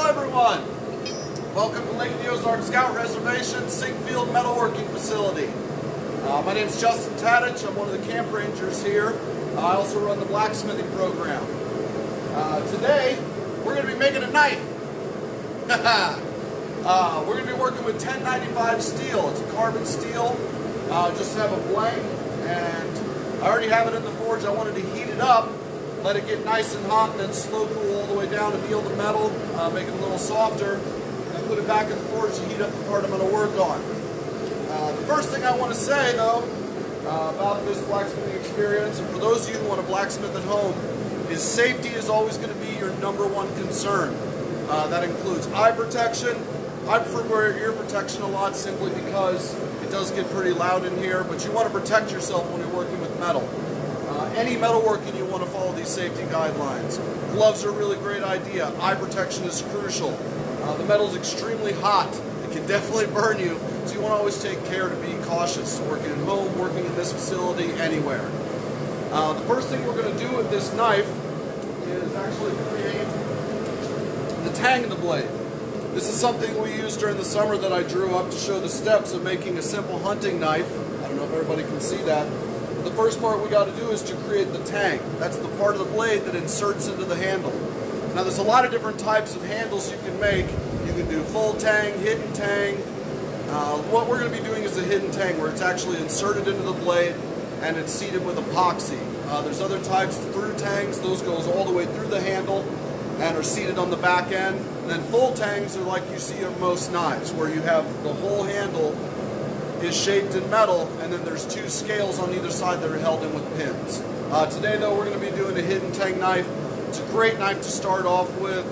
everyone. Welcome to Lake of the Ozarks Scout Reservation, Sinquefield Metalworking Facility. My name is Justin Tadich. I'm one of the camp rangers here. I also run the blacksmithing program. Today, we're going to be making a knife. We're going to be working with 1095 steel. It's a carbon steel. Just have a blank, and I already have it in the forge. I wanted to heat it up, let it get nice and hot, and then slow cool all the way down to anneal the metal, make it a little softer, and put it back in the forge to heat up the part I'm going to work on. The first thing I want to say, though, about this blacksmithing experience, and for those of you who want to blacksmith at home, is safety is always going to be your #1 concern. That includes eye protection. I prefer to wear ear protection a lot simply because it does get pretty loud in here, but you want to protect yourself when you're working with metal. Any metalworking, you want to follow these safety guidelines. Gloves are a really great idea. Eye protection is crucial. The metal is extremely hot. It can definitely burn you, so you want to always take care to be cautious. Working at home, working in this facility, anywhere. The first thing we're going to do with this knife is actually create the tang of the blade. This is something we used during the summer that I drew up to show the steps of making a simple hunting knife. I don't know if everybody can see that. The first part we got to do is to create the tang. That's the part of the blade that inserts into the handle. Now there's a lot of different types of handles you can make. You can do full tang, hidden tang. What we're going to be doing is a hidden tang, where it's actually inserted into the blade and it's seated with epoxy. There's other types, through tangs. Those goes all the way through the handle and are seated on the back end. And then full tangs are like you see on most knives, where you have the whole handle is shaped in metal, and then there's 2 scales on either side that are held in with pins. Today, though, we're going to be doing a hidden tang knife. It's a great knife to start off with.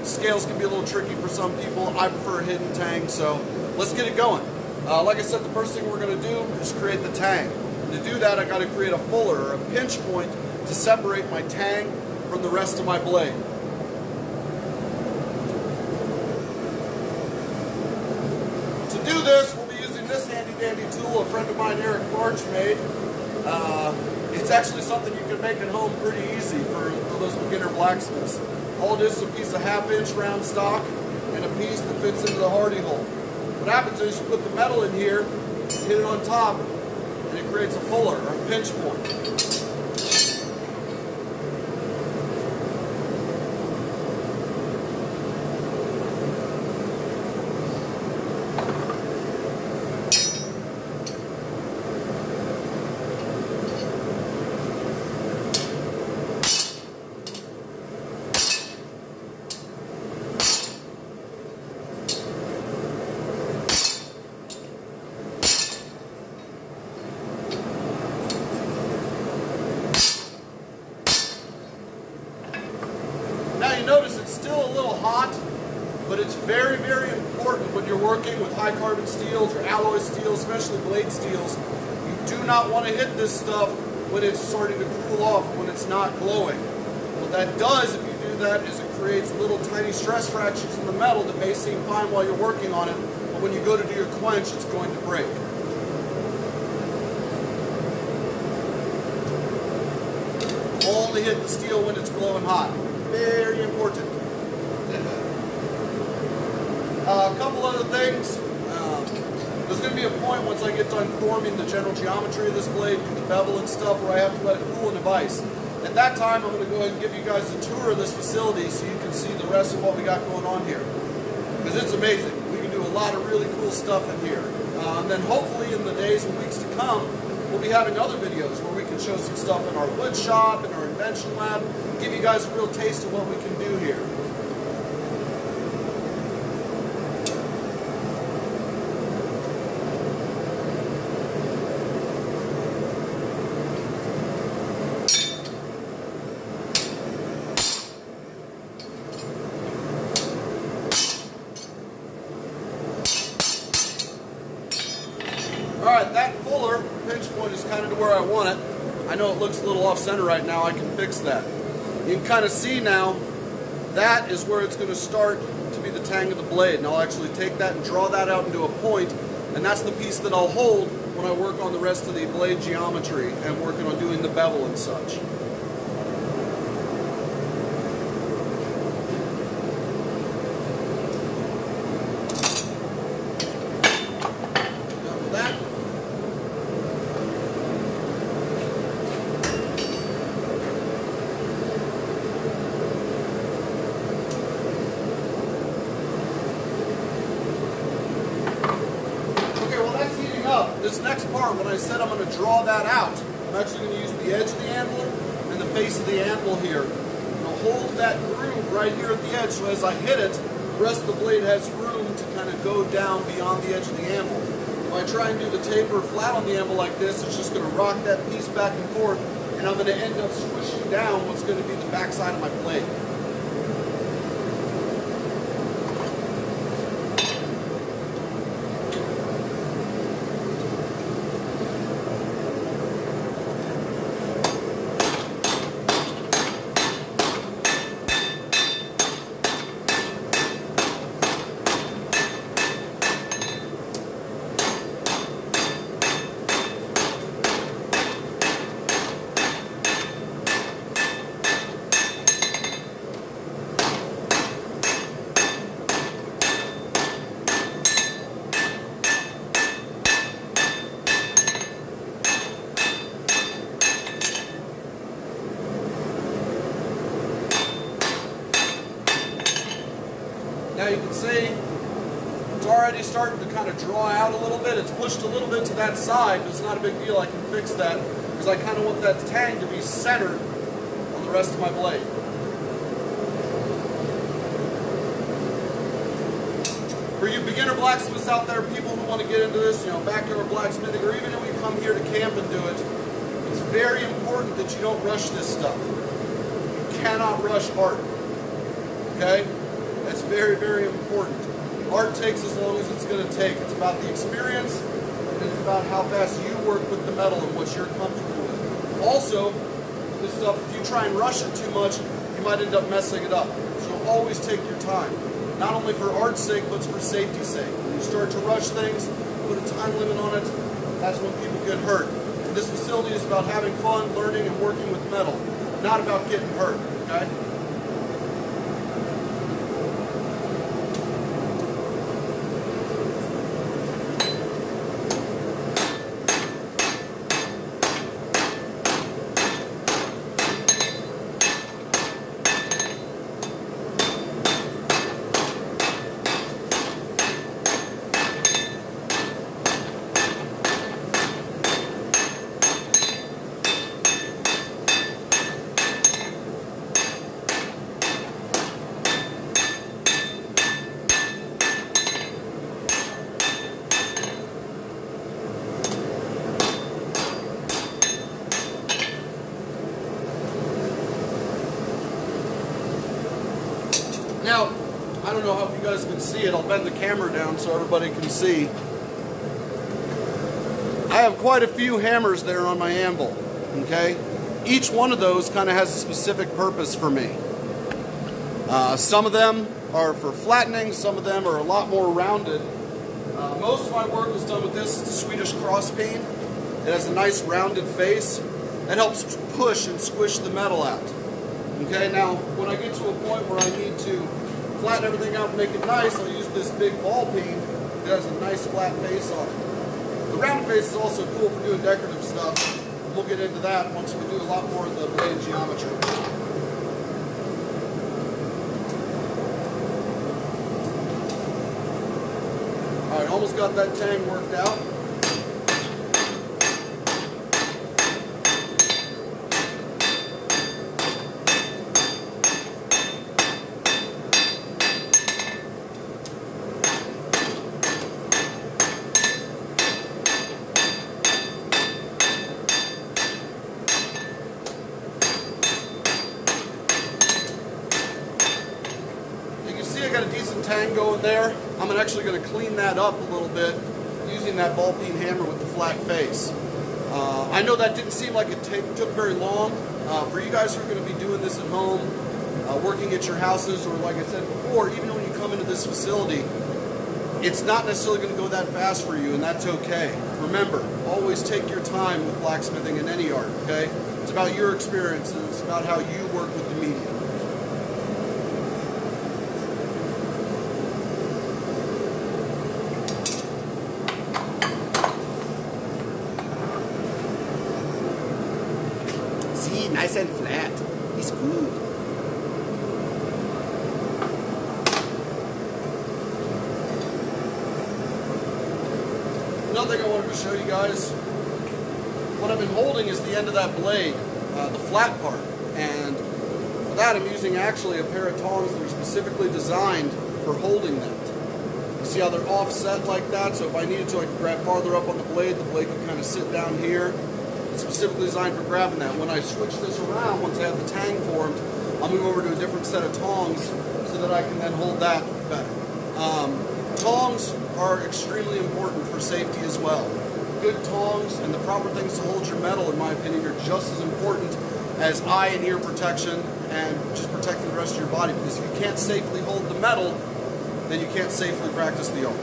Scales can be a little tricky for some people. I prefer a hidden tang, so let's get it going. Like I said, the first thing we're going to do is create the tang. And to do that, I got to create a fuller, or a pinch point, to separate my tang from the rest of my blade. To do this, we'll be using this handy-dandy tool a friend of mine, Eric March, made. It's actually something you can make at home pretty easy for those beginner blacksmiths. All it is a piece of 1/2-inch round stock and a piece that fits into the hardy hole. What happens is you put the metal in here, hit it on top, and it creates a fuller, or a pinch point. Now you notice it's still a little hot, but it's very, very important when you're working with high carbon steels or alloy steels, especially blade steels. You do not want to hit this stuff when it's starting to cool off, when it's not glowing. What that does, if you do that, is it creates little tiny stress fractures in the metal that may seem fine while you're working on it, but when you go to do your quench, it's going to break. Only hit the steel when it's glowing hot. Very important. A couple other things. There's going to be a point once I get done forming the general geometry of this blade, do the bevel and stuff, where I have to let it cool in a vise. At that time, I'm going to go ahead and give you guys a tour of this facility so you can see the rest of what we got going on here. Because it's amazing. We can do a lot of really cool stuff in here. And then hopefully in the days and weeks to come, we'll be having other videos where we can show some stuff in our wood shop, in our Invention lab, give you guys a real taste of what we can do here. Alright, that fuller pinch point is kind of to where I want it. I know it looks a little off center right now. I can fix that. You can kind of see now, that is where it's going to start to be the tang of the blade. And I'll actually take that and draw that out into a point, and that's the piece that I'll hold when I work on the rest of the blade geometry and working on doing the bevel and such. this next part, when I said I'm going to draw that out, I'm actually going to use the edge of the anvil and the face of the anvil here. I'm going to hold that groove right here at the edge, so as I hit it, the rest of the blade has room to kind of go down beyond the edge of the anvil. If I try and do the taper flat on the anvil like this, it's just going to rock that piece back and forth, and I'm going to end up squishing down what's going to be the backside of my blade. Now you can see it's already starting to kind of draw out a little bit. It's pushed a little bit to that side, but it's not a big deal. I can fix that because I kind of want that tang to be centered on the rest of my blade. For you beginner blacksmiths out there, people who want to get into this, backyard blacksmithing, or even when you come here to camp and do it, it's very important that you don't rush this stuff. You cannot rush art. Okay? That's very, very important. Art takes as long as it's going to take. It's about the experience, and it's about how fast you work with the metal and what you're comfortable with. Also, this stuff, if you try and rush it too much, you might end up messing it up. So always take your time. Not only for art's sake, but for safety's sake. When you start to rush things, put a time limit on it, that's when people get hurt. And this facility is about having fun, learning, and working with metal, not about getting hurt, okay? Now, I don't know if you guys can see it. I'll bend the camera down so everybody can see. I have quite a few hammers there on my anvil, okay? Each one of those kind of has a specific purpose for me. Some of them are for flattening, some of them are a lot more rounded. Most of my work is done with this. It's a Swedish cross peen. It has a nice rounded face. That helps push and squish the metal out. Okay, now when I get to a point where I need to flatten everything out and make it nice, I'll use this big ball peen that has a nice flat face on it. The rounded face is also cool for doing decorative stuff. We'll get into that once we do a lot more of the blade geometry. Alright, almost got that tang worked out. Got a decent tang going there. I'm actually going to clean that up a little bit using that ball peen hammer with the flat face. I know that didn't seem like it took very long. For you guys who are going to be doing this at home, working at your houses, or like I said before, even when you come into this facility, it's not necessarily going to go that fast for you, and that's okay. Remember, always take your time with blacksmithing in any art, okay? It's about your experience, and it's about how you work with the medium. Nice and flat. It's good. Another thing I wanted to show you guys, what I've been holding is the end of that blade, the flat part. And for that I'm using actually a pair of tongs that are specifically designed for holding that. You see how they're offset like that? So if I needed to, I could grab farther up on the blade can kind of sit down here. It's specifically designed for grabbing that. When I switch this around, once I have the tang formed, I'll move over to a different set of tongs so that I can then hold that better. Tongs are extremely important for safety as well. Good tongs and the proper things to hold your metal, in my opinion, are just as important as eye and ear protection and just protecting the rest of your body, because if you can't safely hold the metal, then you can't safely practice the art.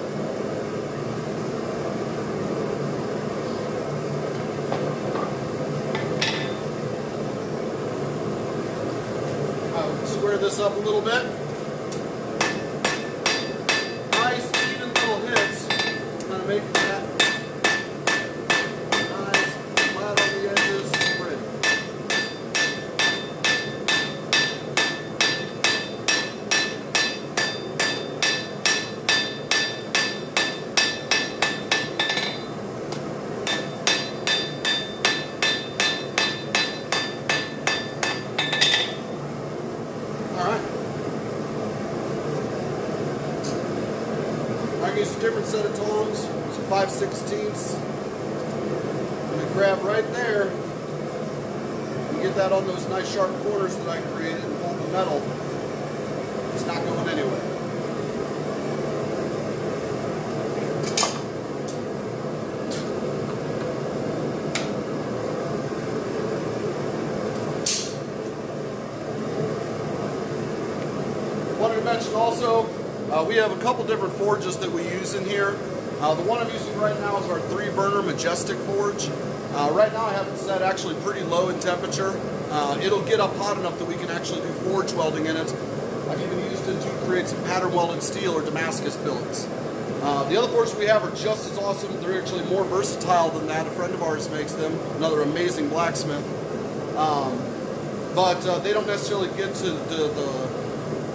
I'll square this up a little bit. Nice, even little hits, kind of making that nice, flat on the edges, pretty. I use a different set of tongs, so 5/16. I'm going to grab right there and get that on those nice sharp corners that I created and hold the metal. It's not going anywhere. Wanted to mention also, we have a couple different forges that we use in here. The one I'm using right now is our 3-burner Majestic forge. Right now I have it set actually pretty low in temperature. It'll get up hot enough that we can actually do forge welding in it. I've even used it to create some pattern welded steel or Damascus billets. The other forges we have are just as awesome. They're actually more versatile than that. A friend of ours makes them, another amazing blacksmith. But they don't necessarily get to the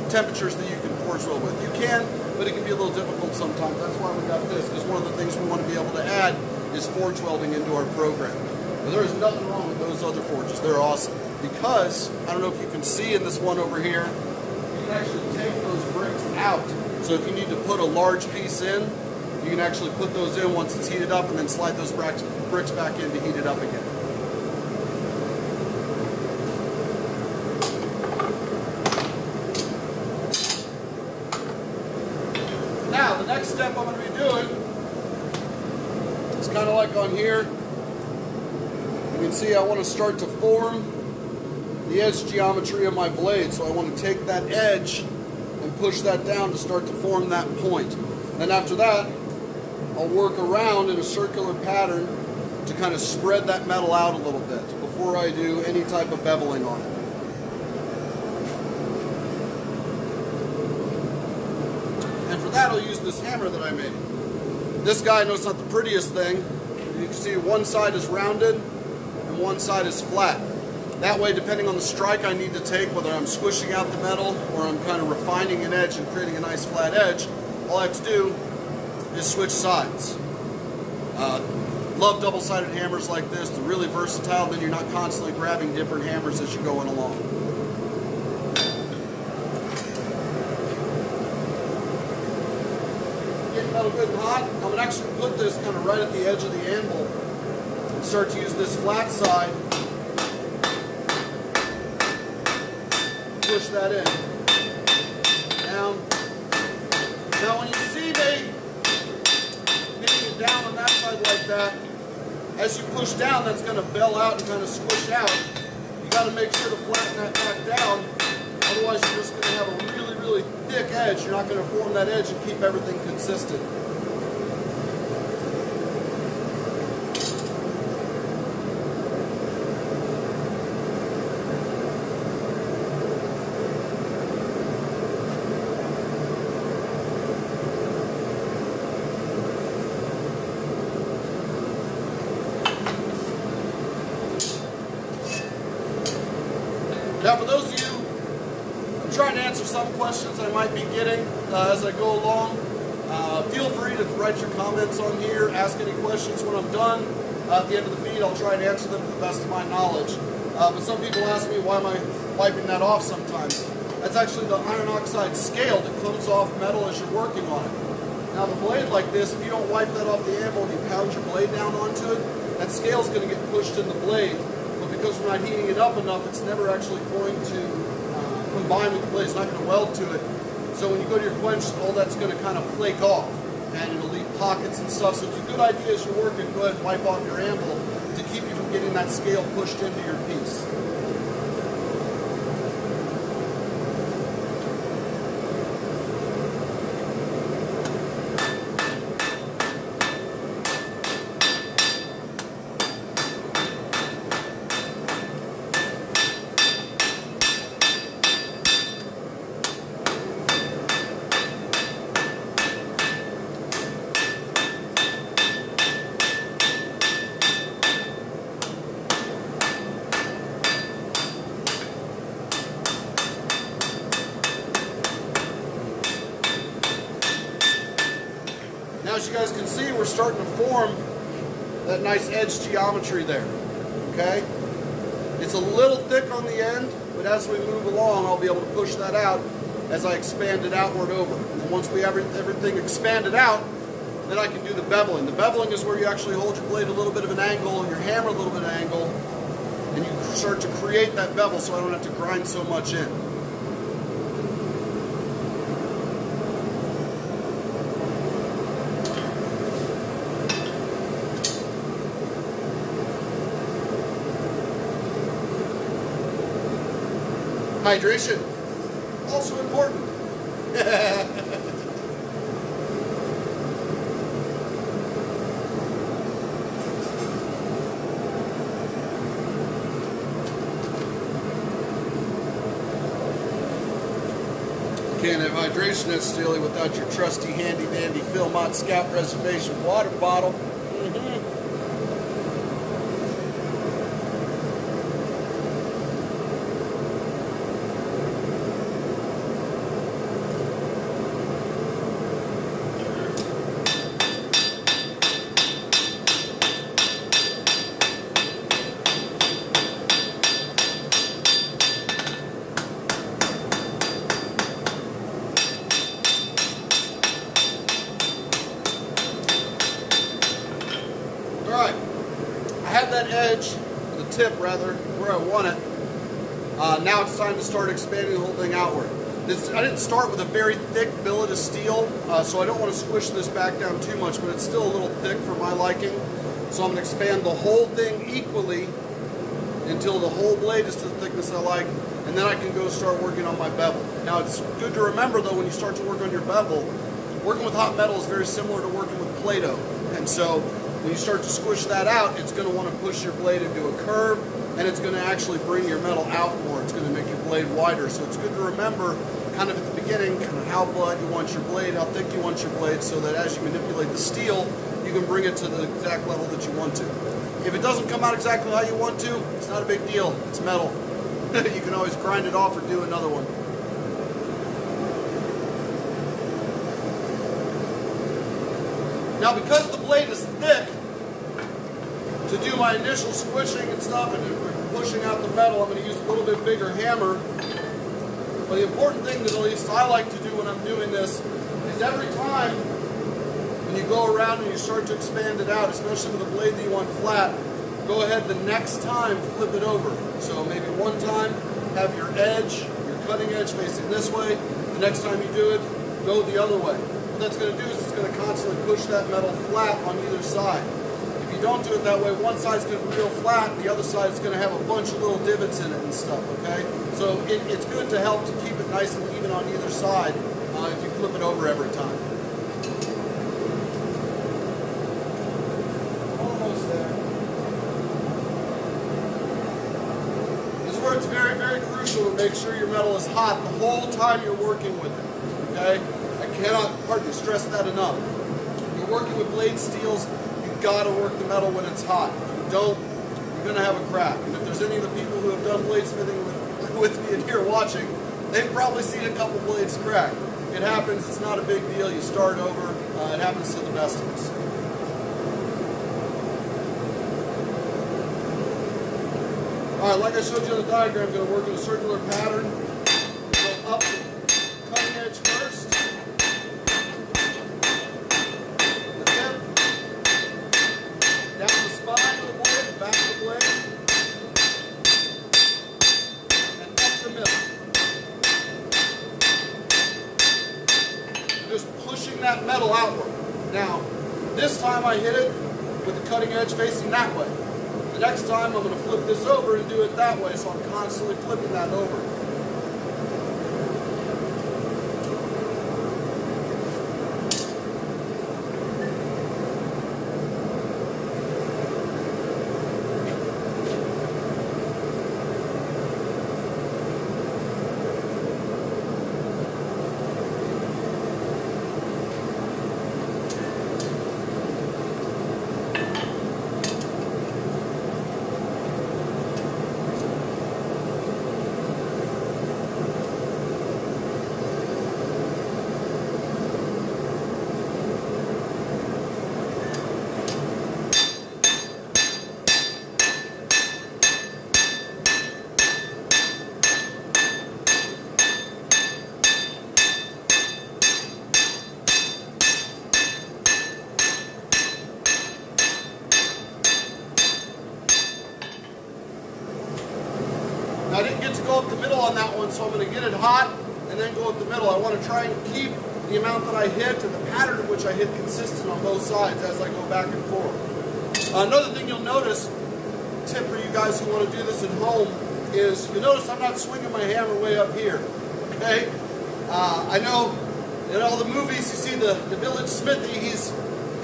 temperatures that you can forge weld with. You can, but it can be a little difficult sometimes. That's why we got this, because one of the things we want to be able to add is forge welding into our program. But there is nothing wrong with those other forges. They're awesome. Because, I don't know if you can see in this one over here, you can actually take those bricks out. So if you need to put a large piece in, you can actually put those in once it's heated up and then slide those bricks back in to heat it up again. Now, the next step I'm going to be doing is kind of like on here. You can see I want to start to form the edge geometry of my blade. So I want to take that edge and push that down to start to form that point. Then after that, I'll work around in a circular pattern to kind of spread that metal out a little bit before I do any type of beveling on it. And for that, I'll use this hammer that I made. This guy, I know it's not the prettiest thing. You can see one side is rounded and one side is flat. That way, depending on the strike I need to take, whether I'm squishing out the metal or I'm kind of refining an edge and creating a nice flat edge, all I have to do is switch sides. Love double-sided hammers like this. They're really versatile, then you're not constantly grabbing different hammers as you're going along. Getting metal good and hot, I'm going to actually put this kind of right at the edge of the anvil and start to use this flat side. Push that in. Down. Now when you see me getting it down on that side like that, as you push down, that's going to bell out and kind of squish out. You got to make sure to flatten that back down. Otherwise, you're just going to have a really, really thick edge. You're not going to form that edge and keep everything consistent. Now, for those of you, I'm trying to answer some questions I might be getting as I go along. Feel free to write your comments on here, ask any questions when I'm done. At the end of the feed, I'll try and answer them to the best of my knowledge. But some people ask me, why am I wiping that off sometimes? That's actually the iron oxide scale that comes off metal as you're working on it. Now the blade like this, if you don't wipe that off the anvil and you pound your blade down onto it, that scale's going to get pushed in the blade. But because we're not heating it up enough, it's never actually going to combine with the blade. It's not going to weld to it. So when you go to your quench, all that's going to kind of flake off. And it'll leave pockets and stuff. So it's a good idea as you're working, go ahead and wipe off your anvil to keep you from getting that scale pushed into your piece. Now, as you guys can see, we're starting to form that nice edge geometry there, okay? It's a little thick on the end, but as we move along, I'll be able to push that out as I expand it outward over. And once we have everything expanded out, then I can do the beveling. The beveling is where you actually hold your blade a little bit of an angle and your hammer a little bit of an angle, and you start to create that bevel so I don't have to grind so much in. Hydration, also important. Can't have hydration at Steely without your trusty handy dandy Philmont Scout Reservation water bottle. Alright, I have that edge, or the tip rather, where I want it. Now it's time to start expanding the whole thing outward. I didn't start with a very thick billet of steel, so I don't want to squish this back down too much, but it's still a little thick for my liking. So I'm going to expand the whole thing equally until the whole blade is to the thickness I like, and then I can go start working on my bevel. Now it's good to remember though, when you start to work on your bevel, working with hot metal is very similar to working with Play-Doh. And so when you start to squish that out, it's going to want to push your blade into a curve, and it's going to actually bring your metal out more. It's going to make your blade wider. So it's good to remember kind of at the beginning kind of how blunt you want your blade, how thick you want your blade, so that as you manipulate the steel, you can bring it to the exact level that you want to. If it doesn't come out exactly how you want to, it's not a big deal. It's metal. You can always grind it off or do another one. Now, because the blade is thick, to do my initial squishing and stuff and pushing out the metal, I'm going to use a little bit bigger hammer. But the important thing that at least I like to do when I'm doing this is every time when you go around and you start to expand it out, especially with a blade that you want flat, go ahead the next time, flip it over. So maybe one time, have your edge, your cutting edge facing this way. The next time you do it, go the other way. What that's going to do is it's going to constantly push that metal flat on either side. If you don't do it that way, one side's going to be real flat, the other side is going to have a bunch of little divots in it and stuff, okay? So it's good to help to keep it nice and even on either side if you flip it over every time. Almost there. This is where it's very, very crucial to make sure your metal is hot the whole time you're working with it, okay? I cannot hardly stress that enough. When you're working with blade steels, you've got to work the metal when it's hot. If you don't, you're going to have a crack. And if there's any of the people who have done bladesmithing with me and here watching, they've probably seen a couple blades crack. It happens. It's not a big deal. You start over. It happens to the best of us. All right, like I showed you on the diagram, I'm going to work in a circular pattern. Go up the cutting edge first. The tip. Down the spine of the blade, back of the blade. And up the middle. Just pushing that metal outward. Now, this time I hit it with the cutting edge facing that way. The next time I'm going to flip this over and do it that way, so I'm constantly flipping that over. I didn't get to go up the middle on that one, so I'm going to get it hot and then go up the middle. I want to try and keep the amount that I hit and the pattern in which I hit consistent on both sides as I go back and forth. Another thing you'll notice, tip for you guys who want to do this at home, is you'll notice I'm not swinging my hammer way up here. Okay? I know in all the movies you see the village smithy, he's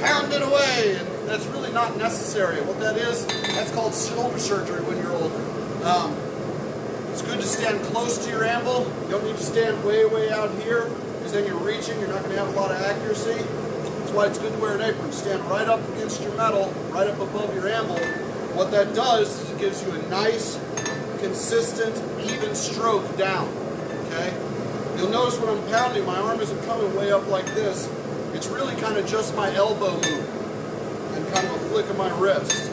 pounding away, and that's really not necessary. What that is, that's called shoulder surgery when you're older. It's good to stand close to your anvil. You don't need to stand way, way out here, because then you're reaching, you're not going to have a lot of accuracy. That's why it's good to wear an apron. Stand right up against your metal, right up above your anvil. What that does is it gives you a nice, consistent, even stroke down. Okay? You'll notice when I'm pounding, my arm isn't coming way up like this. It's really kind of just my elbow move and kind of a flick of my wrist.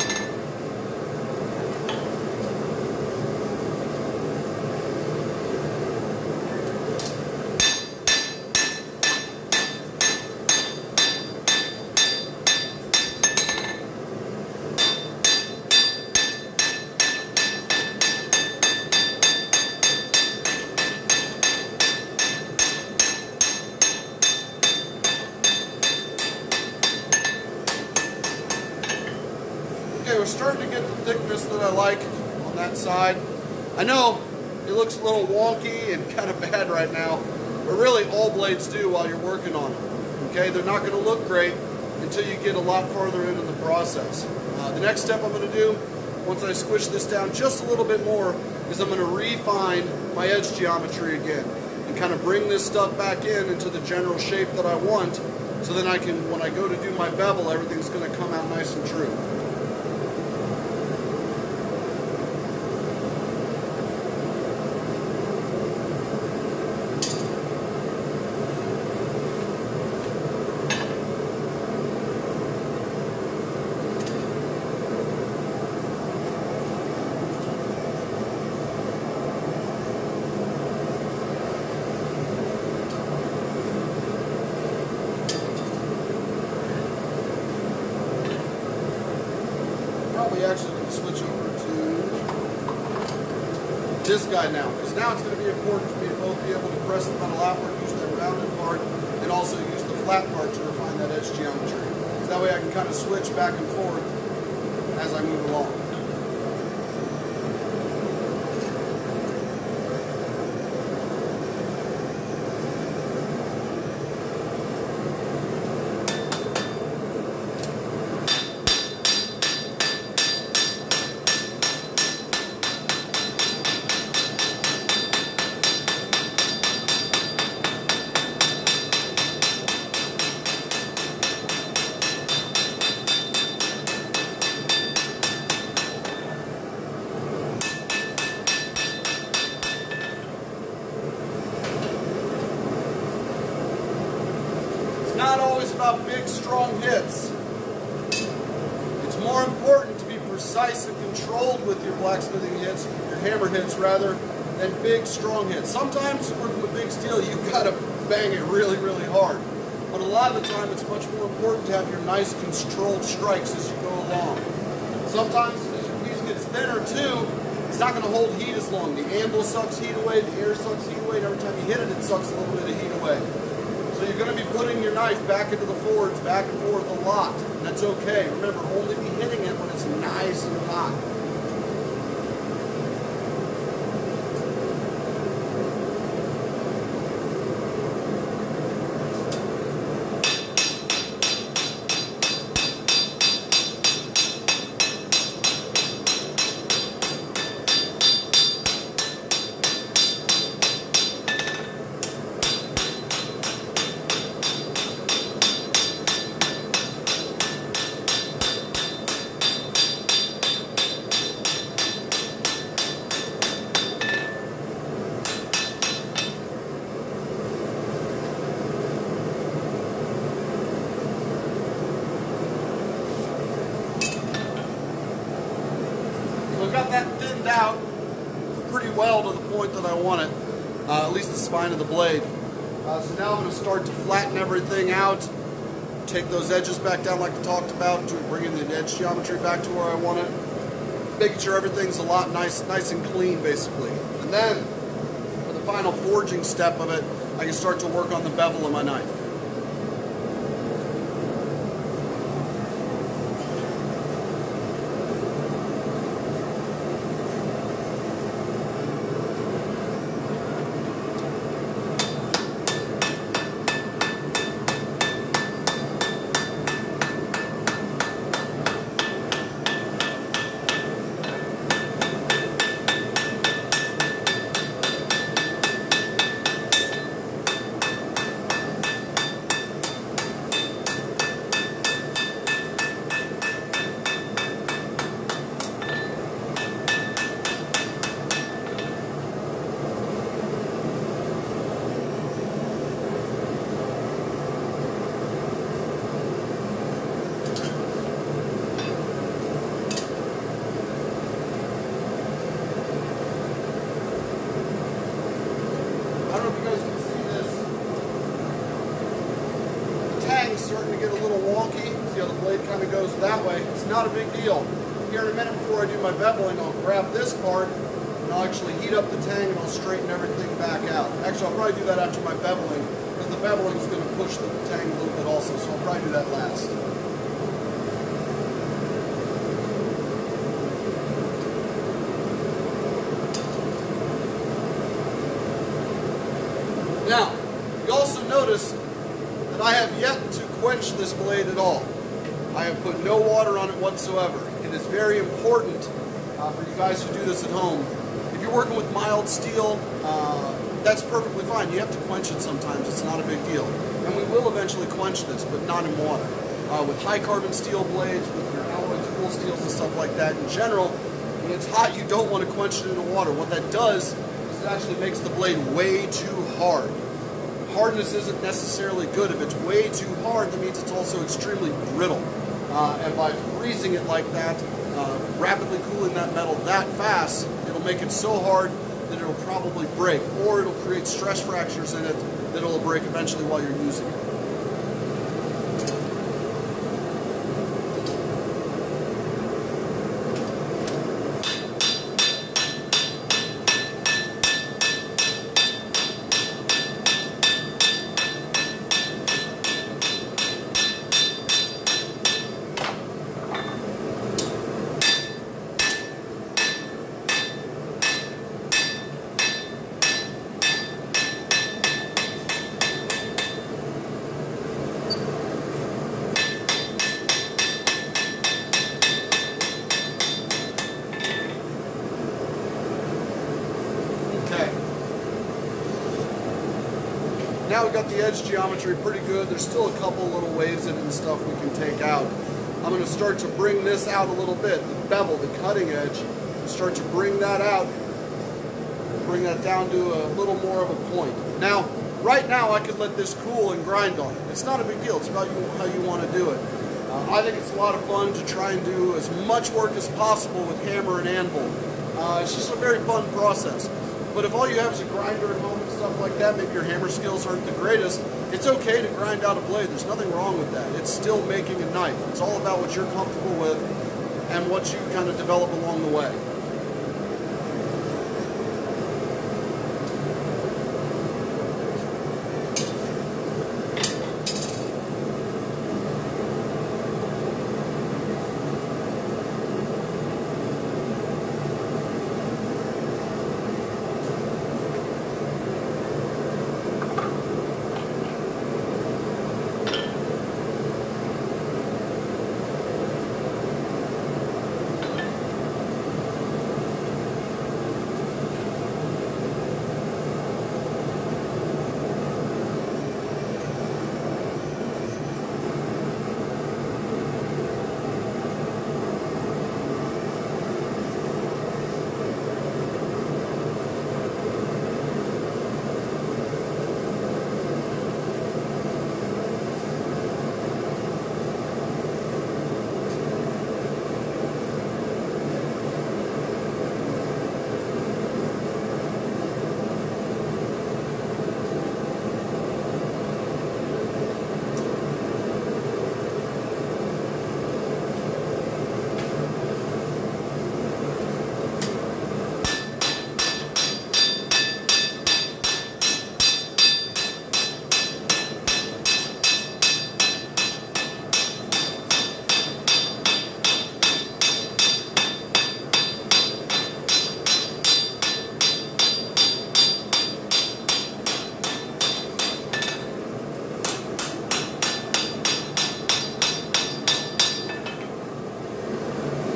Okay, we're starting to get the thickness that I like on that side. I know it looks a little wonky and kind of bad right now, but really all blades do while you're working on them. Okay, they're not going to look great until you get a lot farther into the process. The next step I'm going to do, once I squish this down just a little bit more, is I'm going to refine my edge geometry again and kind of bring this stuff back into the general shape that I want, so then I can, when I go to do my bevel, everything's going to come out nice and true. Probably actually going to switch over to this guy now, because now it's going to be important for me to both be able to press the metal outward, use that rounded part, and also use the flat part to refine that edge geometry. So that way I can kind of switch back and forth as I move along. not always about big, strong hits. It's more important to be precise and controlled with your blacksmithing hits, your hammer hits rather, than big, strong hits. Sometimes working with big steel, you've got to bang it really, really hard. But a lot of the time, it's much more important to have your nice, controlled strikes as you go along. Sometimes, as your piece gets thinner too, it's not going to hold heat as long. The anvil sucks heat away, the air sucks heat away, and every time you hit it, it sucks a little bit of heat away. So you're going to be putting your knife back into the forge, back and forth a lot, and that's okay. Remember, only be hitting it when it's nice and hot. I've got that thinned out pretty well to the point that I want it, at least the spine of the blade. So now I'm going to start to flatten everything out, take those edges back down like I talked about, bringing the edge geometry back to where I want it, making sure everything's a lot nice and clean basically. And then, for the final forging step of it, I can start to work on the bevel of my knife. Starting to get a little wonky. See how the blade kind of goes that way. It's not a big deal. Here in a minute before I do my beveling, I'll grab this part and I'll actually heat up the tang and I'll straighten everything back out. Actually, I'll probably do that after my beveling because the beveling is going to push the tang a little bit also, so I'll probably do that last. Now, you also notice that I have yet to quench this blade at all. I have put no water on it whatsoever. It is very important for you guys who do this at home. If you're working with mild steel, that's perfectly fine. You have to quench it sometimes. It's not a big deal. And we will eventually quench this, but not in water. With high carbon steel blades, with your alloy tool steels and stuff like that, in general, when it's hot, you don't want to quench it in water. What that does is it actually makes the blade way too hard. Hardness isn't necessarily good. If it's way too hard, that means it's also extremely brittle. And by freezing it like that, rapidly cooling that metal that fast, it'll make it so hard that it'll probably break, or it'll create stress fractures in it that it'll break eventually while you're using it. Now we've got the edge geometry pretty good. There's still a couple little waves in it and stuff we can take out. I'm going to start to bring this out a little bit. The bevel, the cutting edge, start to bring that out. Bring that down to a little more of a point. Now, Right now I could let this cool and grind on it. It's not a big deal, it's about how you want to do it. I think it's a lot of fun to try and do as much work as possible with hammer and anvil. It's just a very fun process. But if all you have is a grinder at home and stuff like that, maybe your hammer skills aren't the greatest, it's okay to grind out a blade. There's nothing wrong with that. It's still making a knife. It's all about what you're comfortable with and what you kind of develop along the way.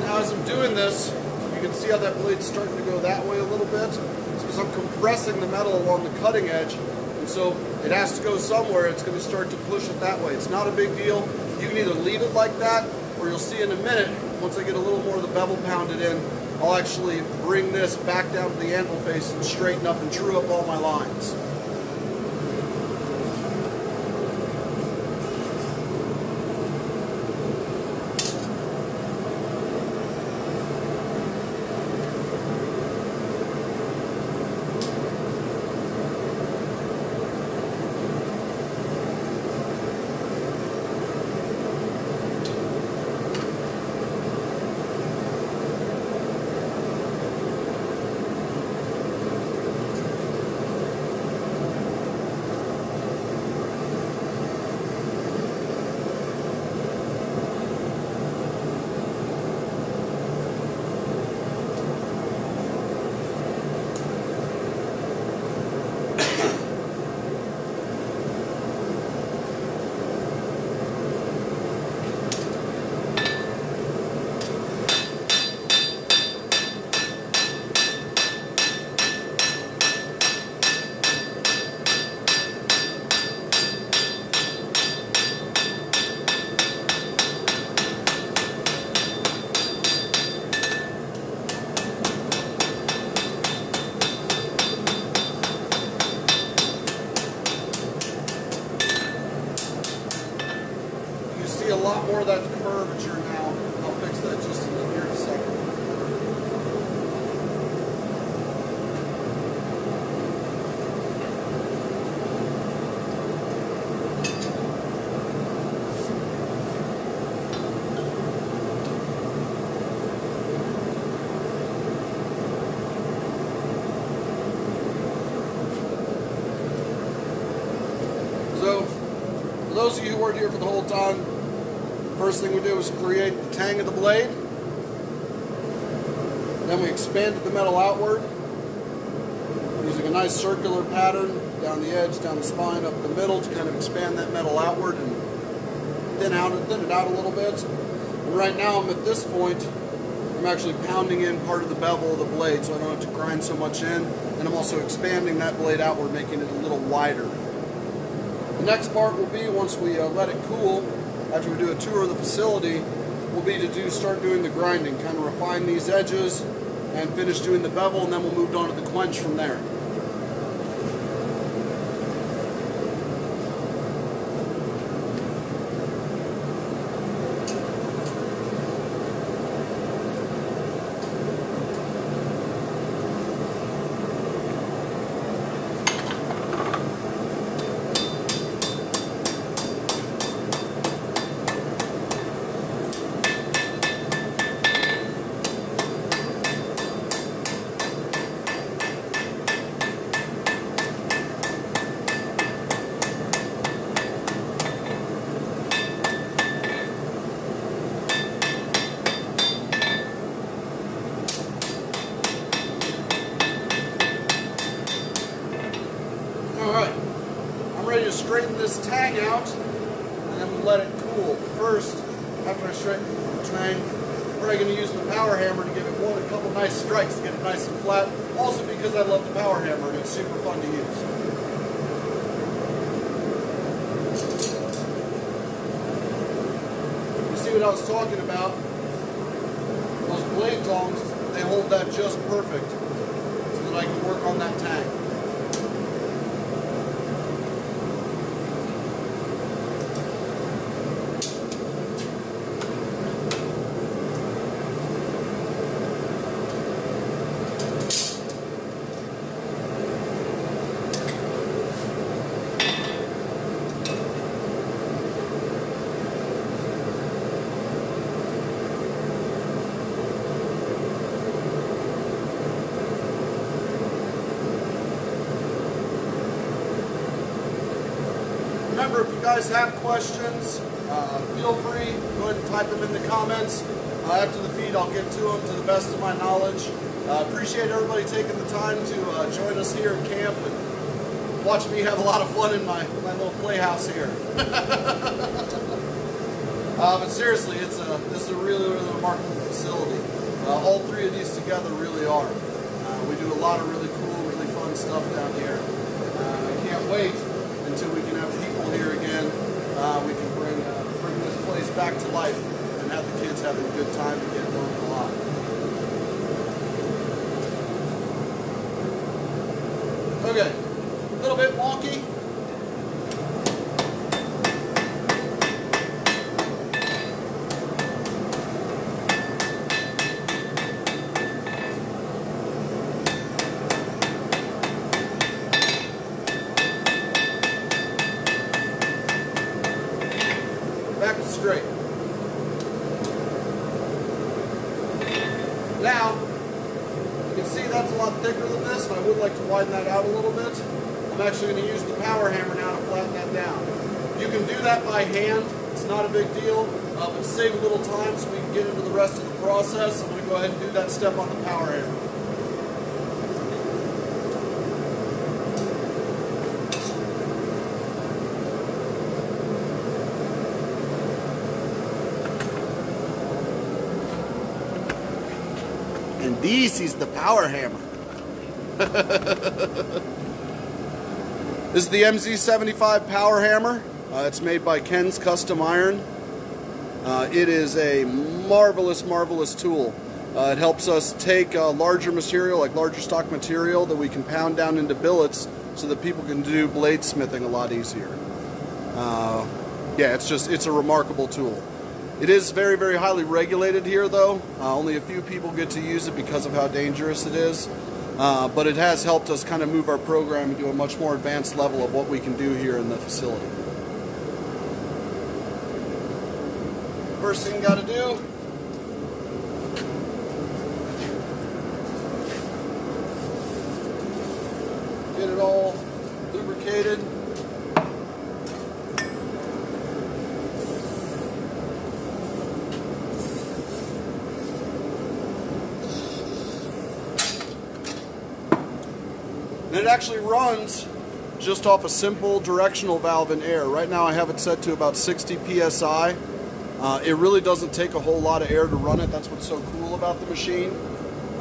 As I'm doing this, you can see how that blade's starting to go that way a little bit. It's because I'm compressing the metal along the cutting edge, and so it has to go somewhere. It's going to start to push it that way. It's not a big deal. You can either leave it like that, or you'll see in a minute, once I get a little more of the bevel pounded in, I'll actually bring this back down to the anvil face and straighten up and true up all my lines. A lot more of that curvature now. I'll fix that just in here in a second. So, for those of you who weren't here for the whole time, first thing we did was create the tang of the blade. Then we expanded the metal outward using a nice circular pattern down the edge, down the spine, up the middle to kind of expand that metal outward and thin it out a little bit. And right now I'm at this point, I'm actually pounding in part of the bevel of the blade so I don't have to grind so much in, and I'm also expanding that blade outward, making it a little wider. The next part will be, once we let it cool, after we do a tour of the facility, will be to start doing the grinding, kind of refine these edges and finish doing the bevel, and then we'll move on to the quench from there. out, and then we let it cool. First, after I straighten the tang, we're probably going to use the power hammer to give it a couple nice strikes to get it nice and flat. Also because I love the power hammer and it's super fun to use. You see what I was talking about? Those blade tongs, they hold that just perfect so that I can work on that tang. Remember, if you guys have questions, feel free, go ahead and type them in the comments. After the feed, I'll get to them to the best of my knowledge. Appreciate everybody taking the time to join us here at camp and watch me have a lot of fun in my little playhouse here. But seriously, this is a really, really remarkable facility. All three of these together really are. We do a lot of really cool, really fun stuff down here. I can't wait until we can have people here again. We can bring this place back to life and have the kids having a good time again, learning a lot. Okay, a little bit wonky. Back to straight. Now, you can see that's a lot thicker than this, and I would like to widen that out a little bit. I'm actually going to use the power hammer now to flatten that down. You can do that by hand. It's not a big deal, but save a little time so we can get into the rest of the process. I'm going to go ahead and do that step on the power hammer. And this is the power hammer. This is the MZ75 power hammer. It's made by Ken's Custom Iron. It is a marvelous, marvelous tool. It helps us take larger material, like larger stock material, that we can pound down into billets so that people can do bladesmithing a lot easier. Yeah, it's a remarkable tool. It is very, very highly regulated here, though. Only a few people get to use it because of how dangerous it is. But it has helped us kind of move our program to a much more advanced level of what we can do here in the facility. First thing you got to do, get it all lubricated. And it actually runs just off a simple directional valve in air. Right now I have it set to about 60 psi. It really doesn't take a whole lot of air to run it. That's what's so cool about the machine.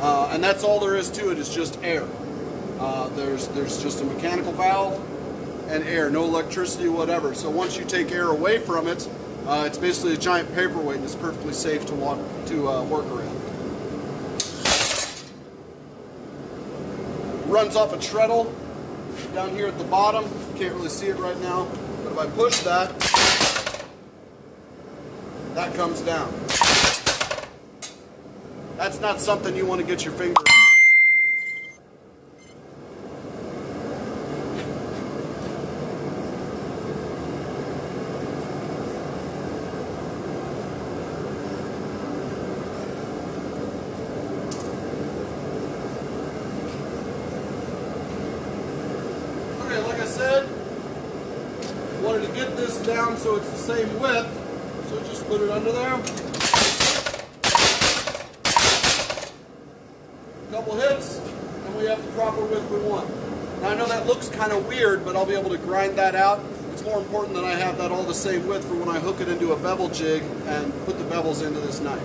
And that's all there is to it, is just air. There's just a mechanical valve and air, no electricity, whatever. So once you take air away from it, it's basically a giant paperweight and it's perfectly safe to work around. Runs off a treadle down here at the bottom. You can't really see it right now, but if I push that, that comes down. That's not something you want to get your finger on. Wanted to get this down so it's the same width, so just put it under there. A couple hits, and we have the proper width we want. Now I know that looks kind of weird, but I'll be able to grind that out. It's it's more important that I have that all the same width for when I hook it into a bevel jig and put the bevels into this knife.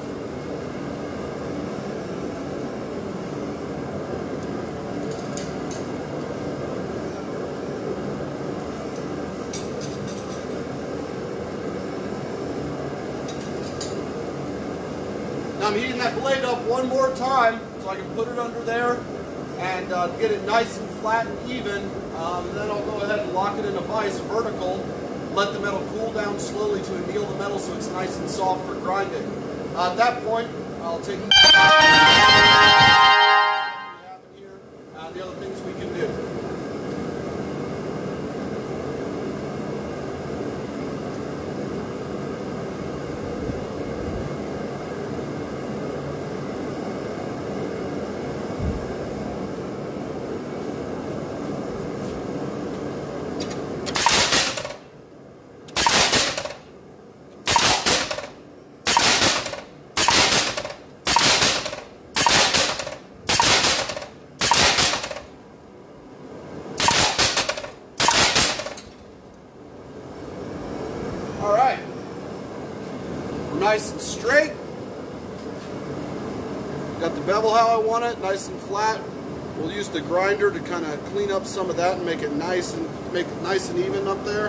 Now I'm heating that blade up one more time so I can put it under there and get it nice and flat and even. Then I'll go ahead and lock it in a vise vertical, let the metal cool down slowly to anneal the metal so it's nice and soft for grinding. At that point, I'll take the other things we can do. Alright, we're nice and straight. Got the bevel how I want it, nice and flat. We'll use the grinder to kind of clean up some of that and make it nice and even up there.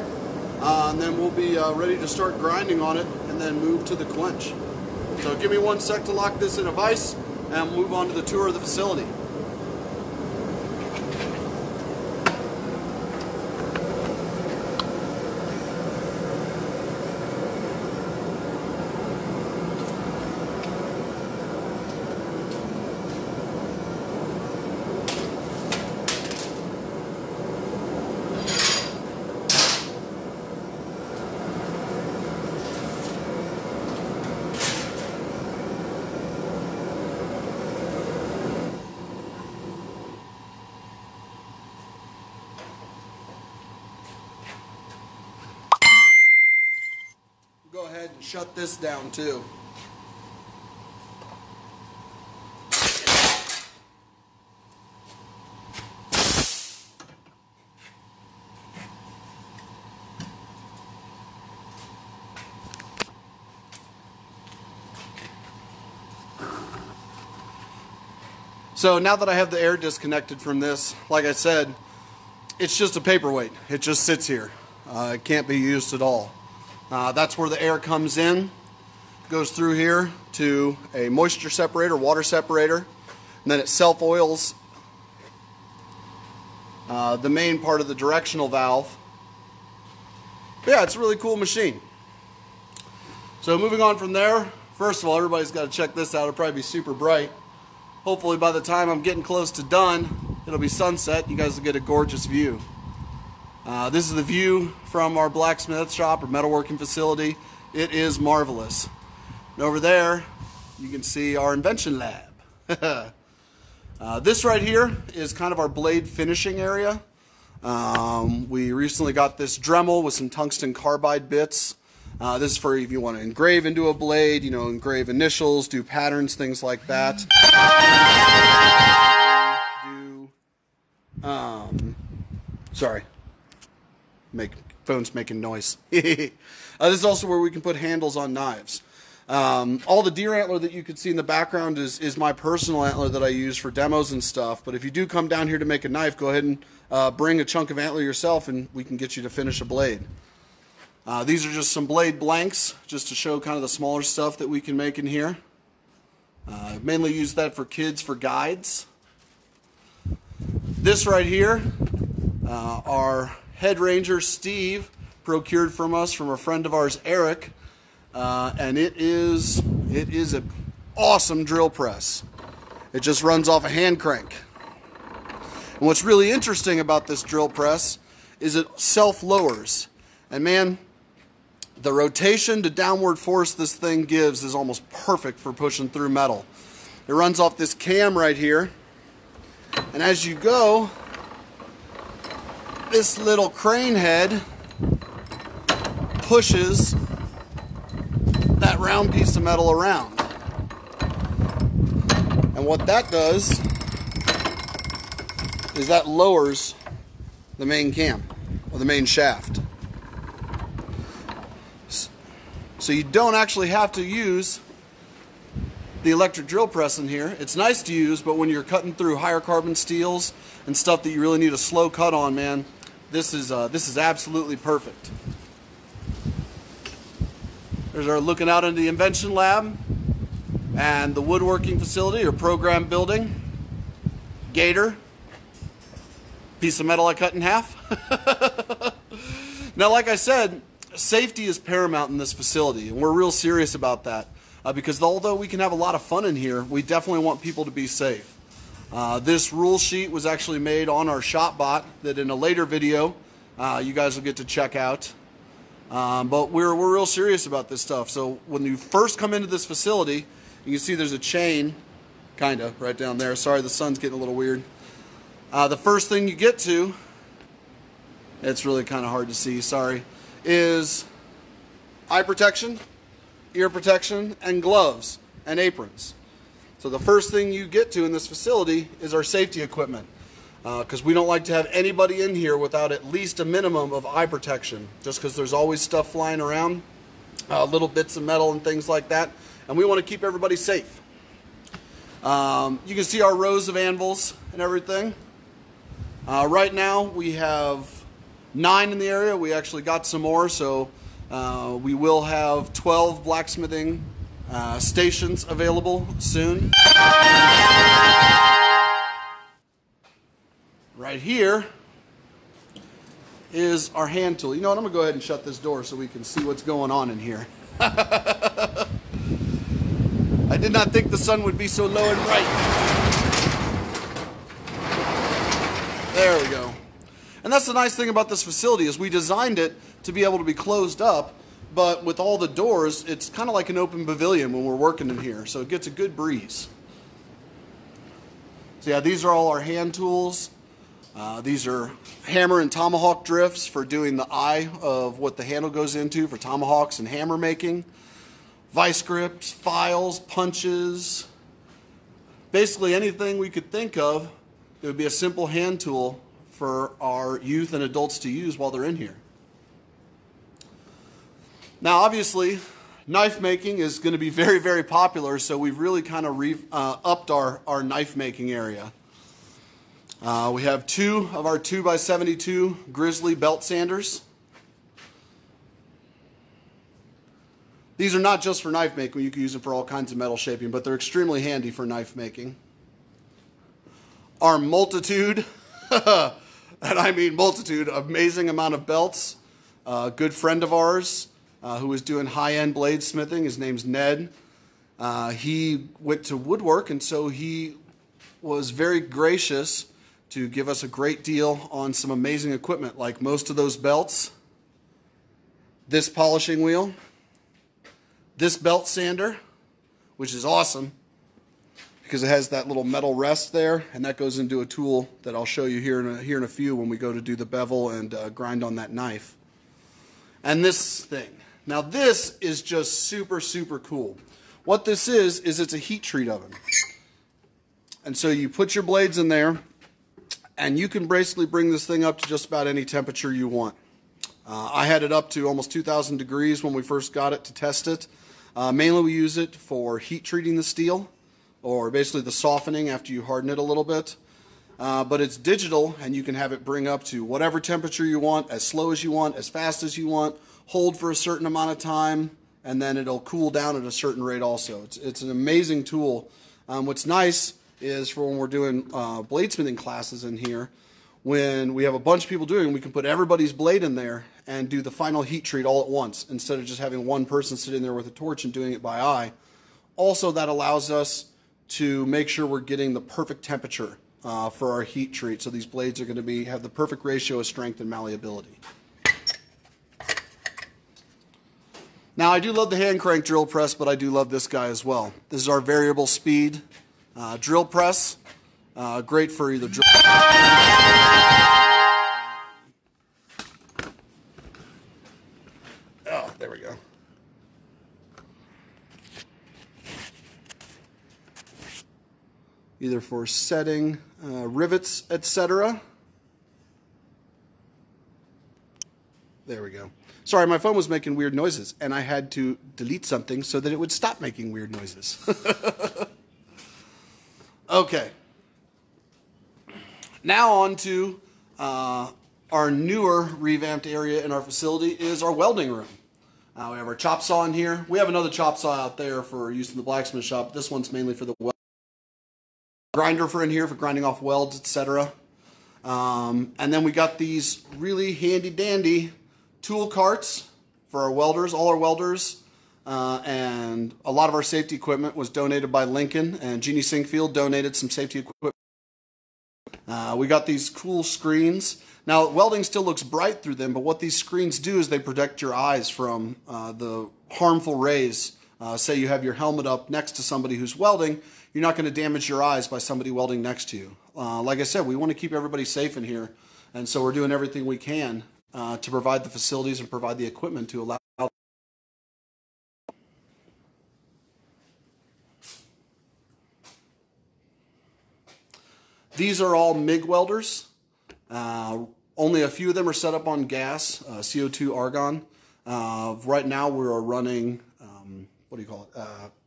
And then we'll be ready to start grinding on it and then move to the quench. So give me 1 sec to lock this in a vise and move on to the tour of the facility. Go ahead and shut this down too. So now that I have the air disconnected from this, like I said, it's just a paperweight. It just sits here. It can't be used at all. That's where the air comes in, goes through here to a moisture separator, water separator, and then it self-oils the main part of the directional valve. But yeah, it's a really cool machine. So moving on from there, first of all, everybody's got to check this out. It'll probably be super bright. Hopefully by the time I'm getting close to done, it'll be sunset. You guys will get a gorgeous view. This is the view from our blacksmith shop or metalworking facility. It is marvelous. And over there, you can see our Invention lab. This right here is kind of our blade finishing area. We recently got this Dremel with some tungsten carbide bits. This is for if you want to engrave into a blade, you know, engrave initials, do patterns, things like that. Sorry. Phone's making noise. This is also where we can put handles on knives. All the deer antler that you can see in the background is my personal antler that I use for demos and stuff. But if you do come down here to make a knife, go ahead and bring a chunk of antler yourself and we can get you to finish a blade. These are just some blade blanks, just to show kind of the smaller stuff that we can make in here. Mainly use that for kids for guides. This right here, our head ranger Steve procured from us from a friend of ours, Eric, and it is an awesome drill press. It just runs off a hand crank. And what's really interesting about this drill press is it self-lowers. And man, the rotation to downward force this thing gives is almost perfect for pushing through metal. It runs off this cam right here, and as you go, this little crane head pushes that round piece of metal around. And what that does is that lowers the main cam, or the main shaft. So you don't actually have to use the electric drill press in here. It's nice to use, but when you're cutting through higher carbon steels and stuff that you really need a slow cut on, man, this is absolutely perfect. There's our looking out into the Invention lab and the woodworking facility or program building. Gator, piece of metal I cut in half. Now, like I said, safety is paramount in this facility, and we're real serious about that because although we can have a lot of fun in here, we definitely want people to be safe. This rule sheet was actually made on our ShopBot that in a later video you guys will get to check out. But we're real serious about this stuff. So when you first come into this facility, you can see there's a chain, kind of, right down there. Sorry, the sun's getting a little weird. The first thing you get to, it's really kind of hard to see, sorry, is eye protection, ear protection, and gloves and aprons. So the first thing you get to in this facility is our safety equipment, because we don't like to have anybody in here without at least a minimum of eye protection, just because there's always stuff flying around, little bits of metal and things like that, and we want to keep everybody safe. You can see our rows of anvils and everything. Right now we have 9 in the area. We actually got some more, so we will have 12 blacksmithing stations available soon. Right here is our hand tool. You know what, I'm going to go ahead and shut this door so we can see what's going on in here. I did not think the sun would be so low and bright. There we go. And that's the nice thing about this facility is we designed it to be able to be closed up, but with all the doors, it's kind of like an open pavilion when we're working in here, so it gets a good breeze. So yeah, these are all our hand tools. These are hammer and tomahawk drifts for doing the eye of what the handle goes into for tomahawks and hammer making. Vice grips, files, punches, basically anything we could think of. It would be a simple hand tool for our youth and adults to use while they're in here. Now obviously knife making is going to be very, very popular, so we've really kind of upped our knife making area. We have 2 of our 2x72 Grizzly belt sanders. These are not just for knife making, you can use them for all kinds of metal shaping, but they're extremely handy for knife making. Our multitude, and I mean multitude, amazing amount of belts. A good friend of ours who was doing high-end bladesmithing, his name's Ned. He went to woodwork, and so he was very gracious to give us a great deal on some amazing equipment, like most of those belts, this polishing wheel, this belt sander, which is awesome because it has that little metal rest there, and that goes into a tool that I'll show you here in a few when we go to do the bevel and grind on that knife. And this thing. Now this is just super, super cool. What this is it's a heat treat oven. And so you put your blades in there, and you can basically bring this thing up to just about any temperature you want. I had it up to almost 2,000 degrees when we first got it to test it. Mainly we use it for heat treating the steel, or basically the softening after you harden it a little bit. But it's digital, and you can have it bring up to whatever temperature you want, as slow as you want, as fast as you want, hold for a certain amount of time, and then it'll cool down at a certain rate also. It's an amazing tool. What's nice is for when we're doing bladesmithing classes in here, when we have a bunch of people doing it, we can put everybody's blade in there and do the final heat treat all at once instead of just having one person sitting there with a torch and doing it by eye. Also, that allows us to make sure we're getting the perfect temperature for our heat treat, so these blades are going to have the perfect ratio of strength and malleability. Now, I do love the hand crank drill press, but I do love this guy as well. This is our variable speed drill press. Great for either drill. Oh, there we go. Either for setting rivets, etc. There we go. Sorry, my phone was making weird noises, and I had to delete something so that it would stop making weird noises. Okay. Now on to our newer revamped area in our facility is our welding room. We have our chop saw in here. We have another chop saw out there for use in the blacksmith shop. This one's mainly for the weld. Grinder for in here for grinding off welds, etc. And then we got these really handy dandy tool carts for our welders, all our welders. And a lot of our safety equipment was donated by Lincoln, and Jeannie Sinquefield donated some safety equipment. We got these cool screens. Now, welding still looks bright through them, but what these screens do is they protect your eyes from the harmful rays. Say you have your helmet up next to somebody who's welding, you're not going to damage your eyes by somebody welding next to you. Like I said, we want to keep everybody safe in here, and so we're doing everything we can to provide the facilities and provide the equipment to allow. These are all MIG welders. Only a few of them are set up on gas, CO2 argon. Right now we're running,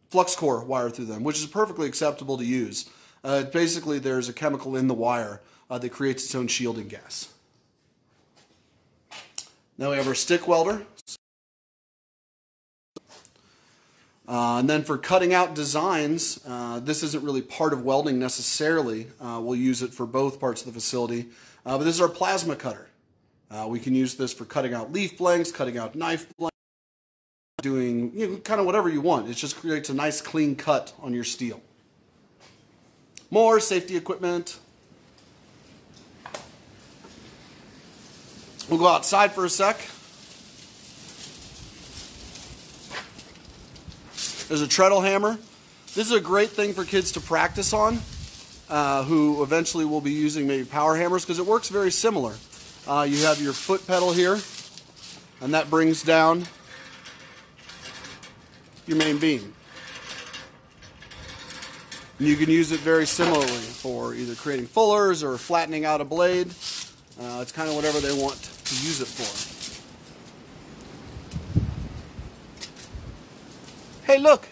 flux core wire through them, which is perfectly acceptable to use. Basically, there's a chemical in the wire that creates its own shielding gas. Now we have our stick welder. And then for cutting out designs, this isn't really part of welding necessarily. We'll use it for both parts of the facility. But this is our plasma cutter. We can use this for cutting out leaf blanks, cutting out knife blanks, doing kind of whatever you want. It just creates a nice clean cut on your steel. More safety equipment. We'll go outside for a sec. There's a treadle hammer. This is a great thing for kids to practice on, who eventually will be using maybe power hammers, because it works very similar. You have your foot pedal here, and that brings down your main beam. And you can use it very similarly for either creating fullers or flattening out a blade. It's kind of whatever they want to use it for. Hey, look!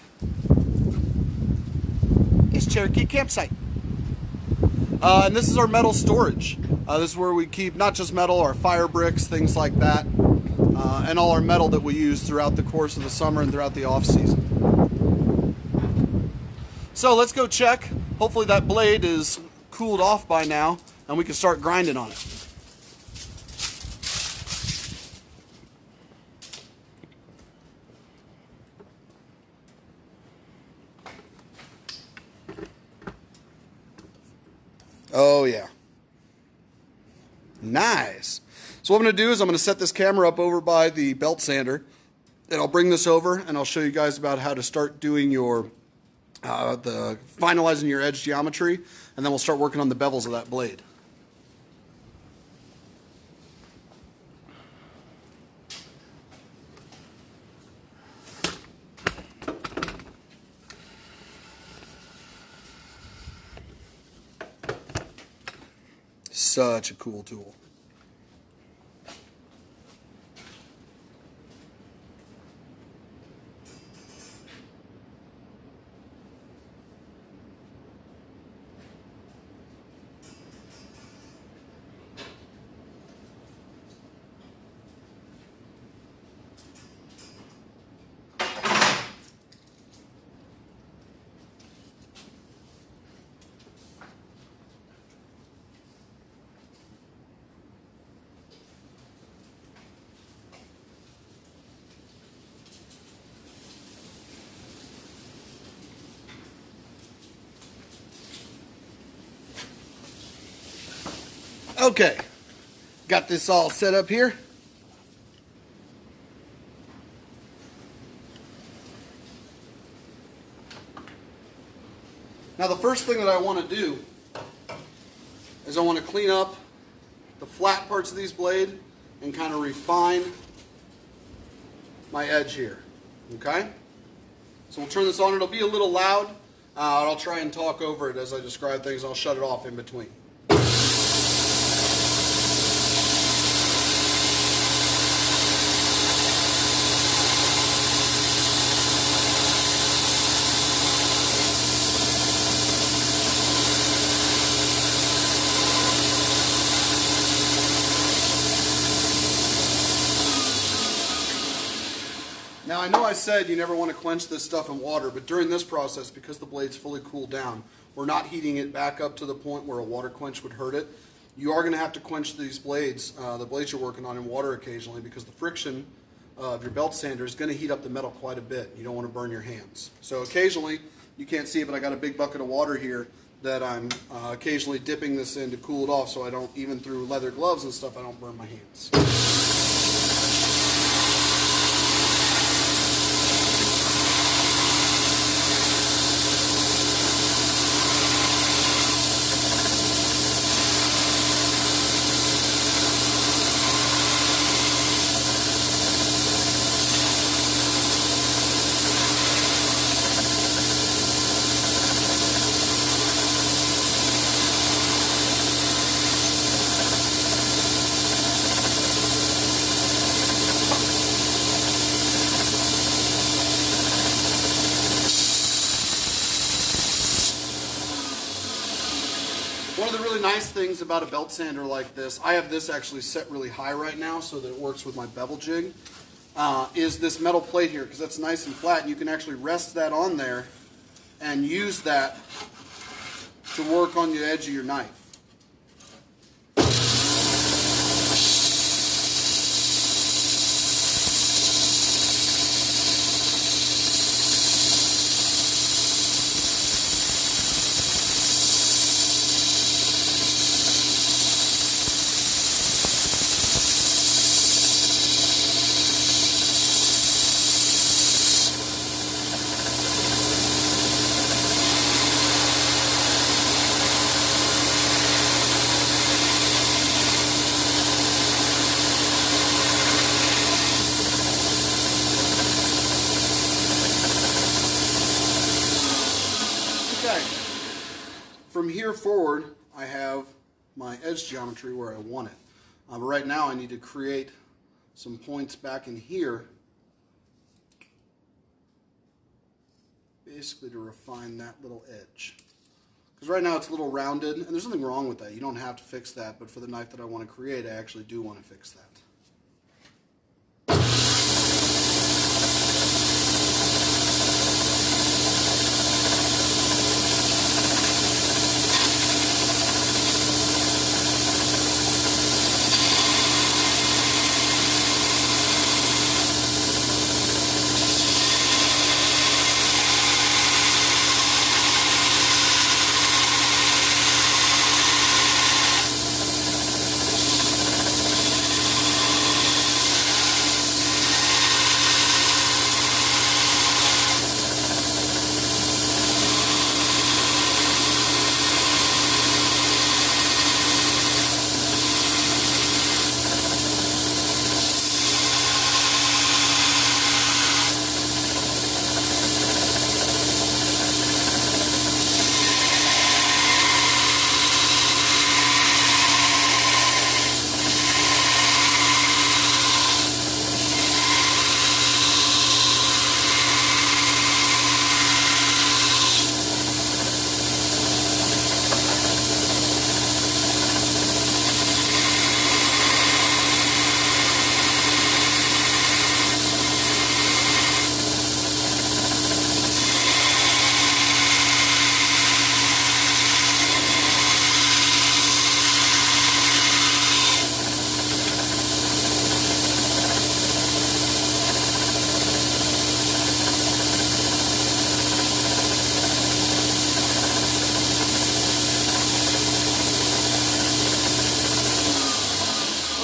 It's Cherokee Campsite. And this is our metal storage. This is where we keep not just metal, our fire bricks, things like that, and all our metal that we use throughout the course of the summer and throughout the off season. So let's go check. Hopefully that blade is cooled off by now and we can start grinding on it. Oh yeah. Nice. So what I'm going to do is I'm going to set this camera up over by the belt sander, and I'll bring this over and I'll show you guys about how to start doing your finalizing your edge geometry, and then we'll start working on the bevels of that blade. Such a cool tool. Okay, got this all set up here. Now the first thing that I want to do is I want to clean up the flat parts of these blades and kind of refine my edge here, okay? So we'll turn this on. It'll be a little loud. I'll try and talk over it as I describe things. I'll shut it off in between. Now I know I said you never want to quench this stuff in water, but during this process, because the blade's fully cooled down, we're not heating it back up to the point where a water quench would hurt it. You are going to have to quench these blades, the blades you're working on, in water occasionally, because the friction of your belt sander is going to heat up the metal quite a bit. You don't want to burn your hands. So occasionally, you can't see it, but I got a big bucket of water here that I'm occasionally dipping this in to cool it off so I don't, even through leather gloves and stuff, I don't burn my hands. One of the really nice things about a belt sander like this, I have this actually set really high right now so that it works with my bevel jig, is this metal plate here, because that's nice and flat, and you can actually rest that on there and use that to work on the edge of your knife. From here forward, I have my edge geometry where I want it. But right now I need to create some points back in here, basically to refine that little edge. Because right now it's a little rounded, and there's nothing wrong with that. You don't have to fix that, but for the knife that I want to create, I actually do want to fix that.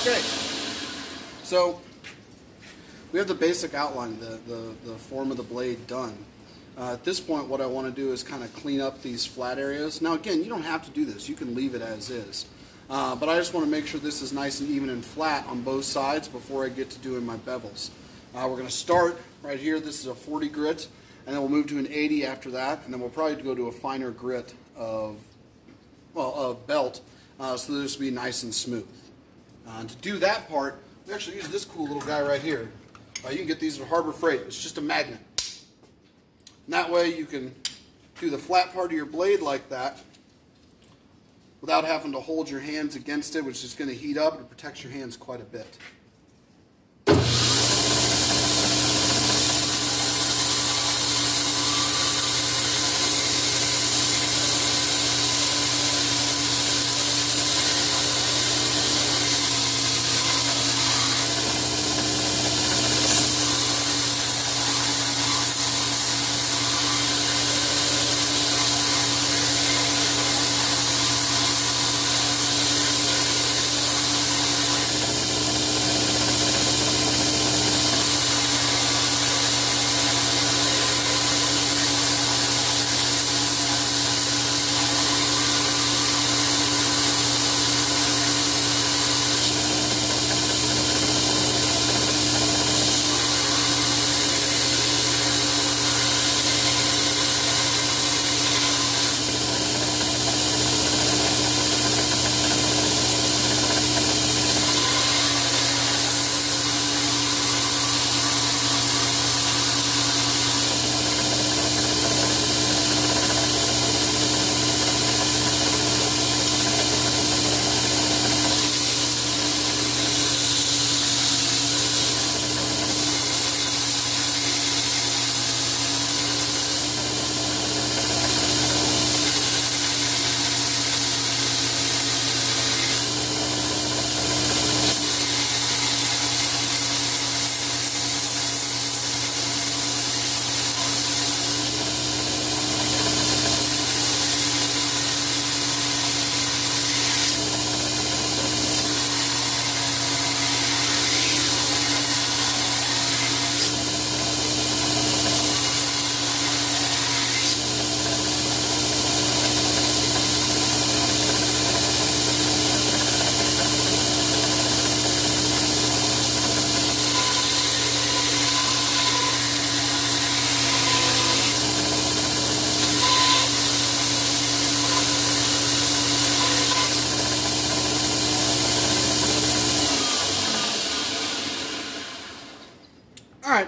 Okay, so we have the basic outline, the form of the blade done. At this point, what I want to do is kind of clean up these flat areas. Now again, you don't have to do this. You can leave it as is. But I just want to make sure this is nice and even and flat on both sides before I get to doing my bevels. We're going to start right here. This is a 40 grit, and then we'll move to an 80 after that, and then we'll probably go to a finer grit of belt, so that this will be nice and smooth. And to do that part, we actually use this cool little guy right here. You can get these at Harbor Freight. It's just a magnet. And that way you can do the flat part of your blade like that without having to hold your hands against it, which is going to heat up and protects your hands quite a bit.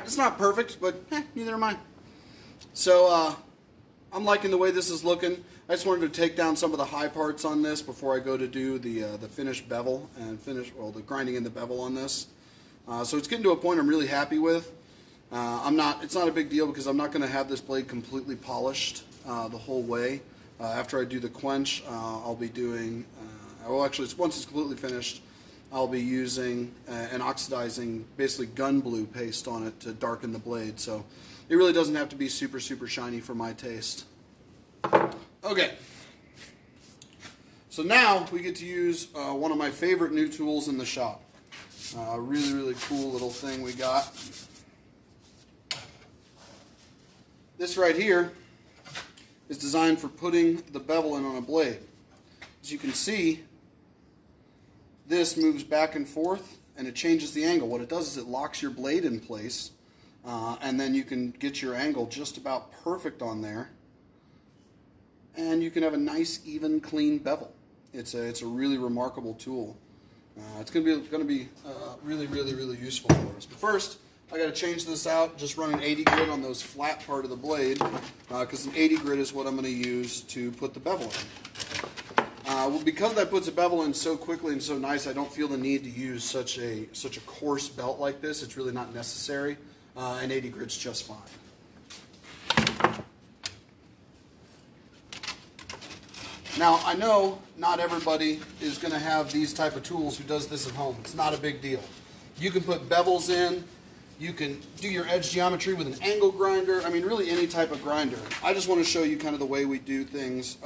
It's not perfect, but neither am I. So I'm liking the way this is looking. I just wanted to take down some of the high parts on this before I go to do the finished bevel and the grinding in the bevel on this. So it's getting to a point I'm really happy with. It's not a big deal because I'm not going to have this blade completely polished the whole way. After I do the quench, I'll be doing, once it's completely finished, I'll be using and oxidizing basically gun blue paste on it to darken the blade. So it really doesn't have to be super, super shiny for my taste. Okay. So now we get to use one of my favorite new tools in the shop. Really, really cool little thing we got. This right here is designed for putting the bevel in on a blade. As you can see, this moves back and forth and it changes the angle. What it does is it locks your blade in place and then you can get your angle just about perfect on there and you can have a nice, even, clean bevel. It's a really remarkable tool. It's going to be really, really, really useful for us. But first, I got to change this out, just run an 80 grit on those flat part of the blade, because an 80 grit is what I'm going to use to put the bevel in. Well, because that puts a bevel in so quickly and so nice, I don't feel the need to use such a coarse belt like this. It's really not necessary, and 80 grit's just fine. Now, I know not everybody is going to have these type of tools who does this at home. It's not a big deal. You can put bevels in. You can do your edge geometry with an angle grinder. I mean, really any type of grinder. I just want to show you kind of the way we do things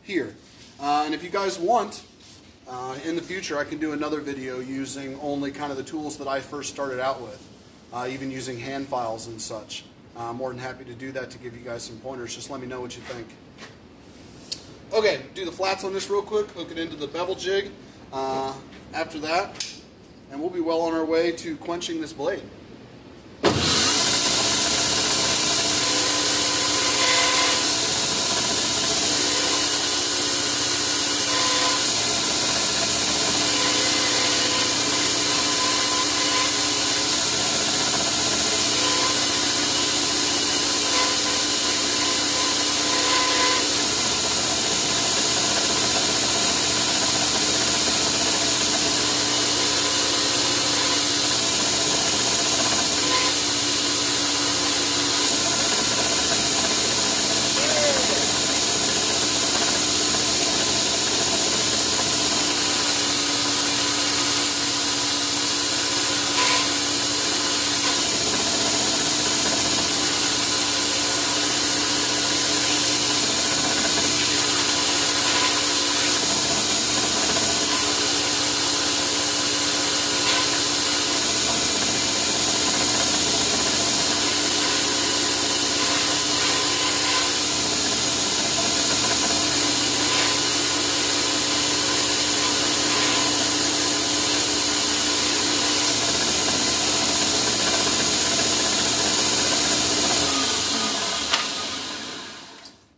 here. And if you guys want, in the future, I can do another video using only kind of the tools that I first started out with, even using hand files and such. I'm more than happy to do that to give you guys some pointers. Just let me know what you think. Okay, do the flats on this real quick, hook it into the bevel jig after that, and we'll be well on our way to quenching this blade.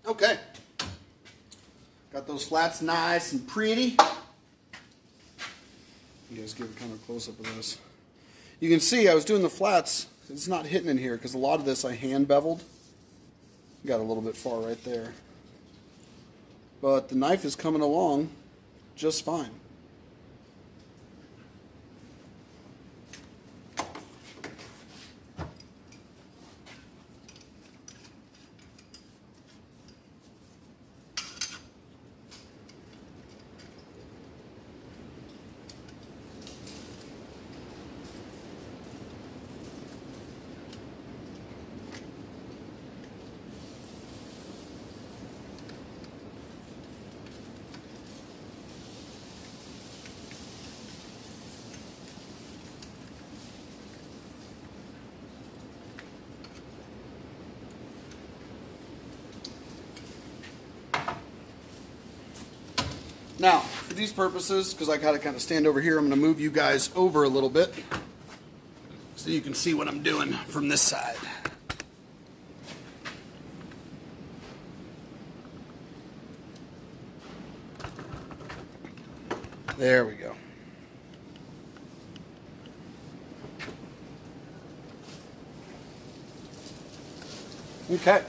Okay, got those flats nice and pretty. You guys give a kind of close up of this. You can see I was doing the flats. It's not hitting in here because a lot of this I hand beveled. Got a little bit far right there. But the knife is coming along just fine. Now, for these purposes, because I gotta kind of stand over here, I'm going to move you guys over a little bit so you can see what I'm doing from this side. There we go. Okay.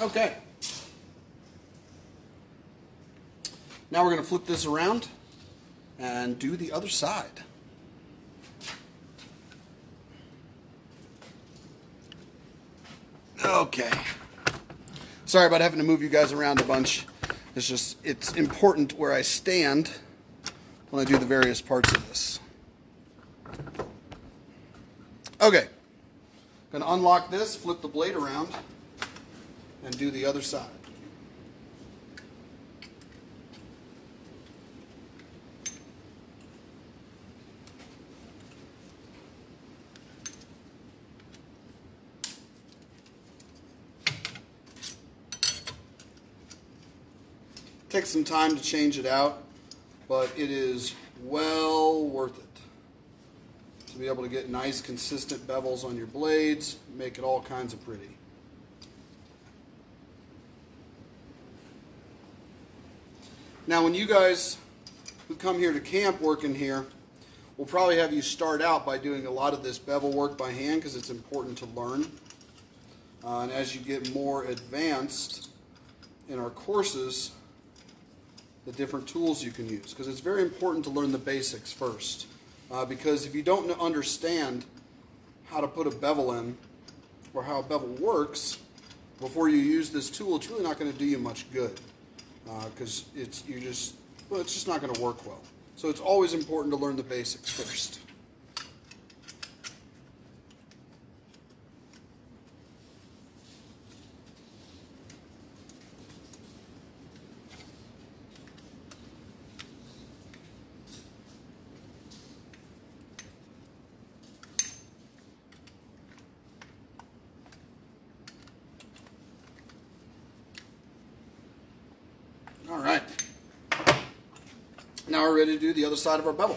Okay. Now we're going to flip this around and do the other side. Okay. Sorry about having to move you guys around a bunch. It's important where I stand when I do the various parts of this. Okay. Going to unlock this, flip the blade around, and do the other side. Takes some time to change it out, but it is well worth it to be able to get nice consistent bevels on your blades, make it all kinds of pretty. Now when you guys who come here to camp working here, we'll probably have you start out by doing a lot of this bevel work by hand because it's important to learn. And as you get more advanced in our courses, the different tools you can use, because it's very important to learn the basics first, because if you don't understand how to put a bevel in or how a bevel works before you use this tool, it's really not going to do you much good, because it's just not going to work well. So it's always important to learn the basics first. All right. Now we're ready to do the other side of our bevel.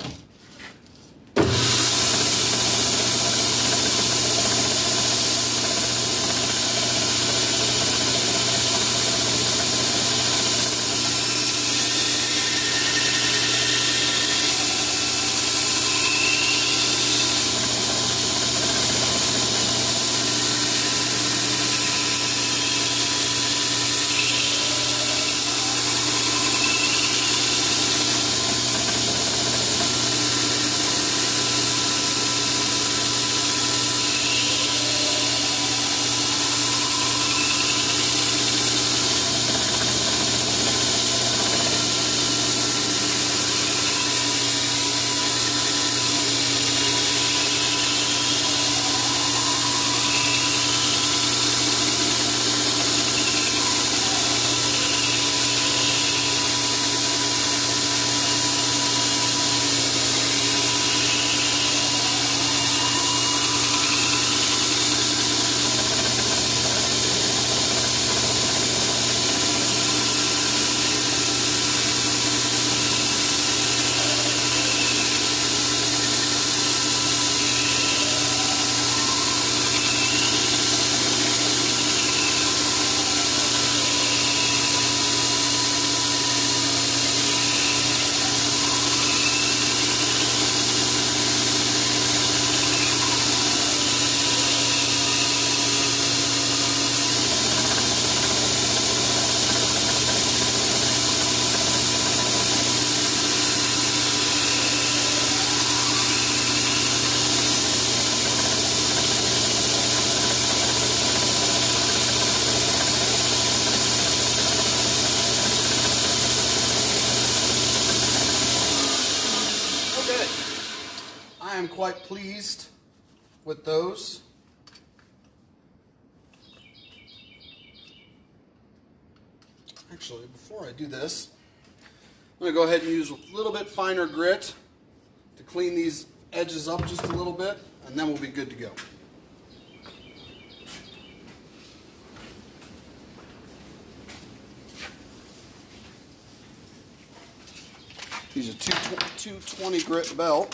am quite pleased with those. Actually, before I do this, I'm going to go ahead and use a little bit finer grit to clean these edges up just a little bit, and then we'll be good to go. Use a 220 grit belt.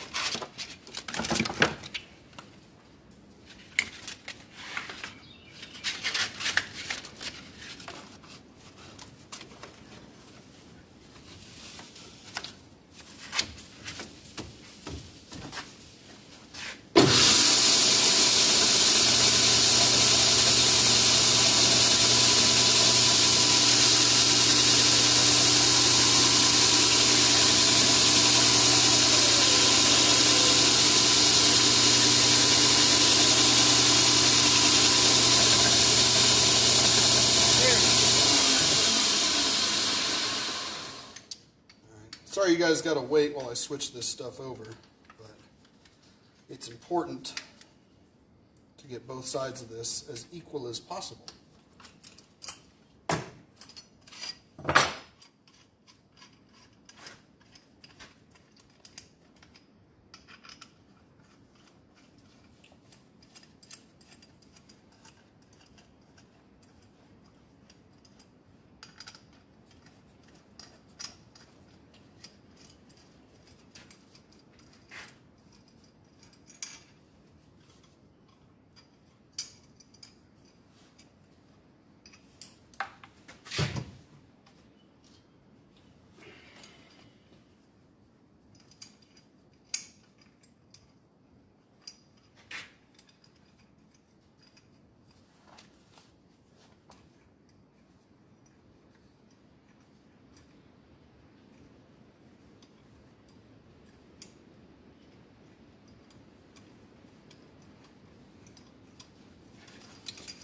Sorry you guys got to wait while I switch this stuff over, but it's important to get both sides of this as equal as possible.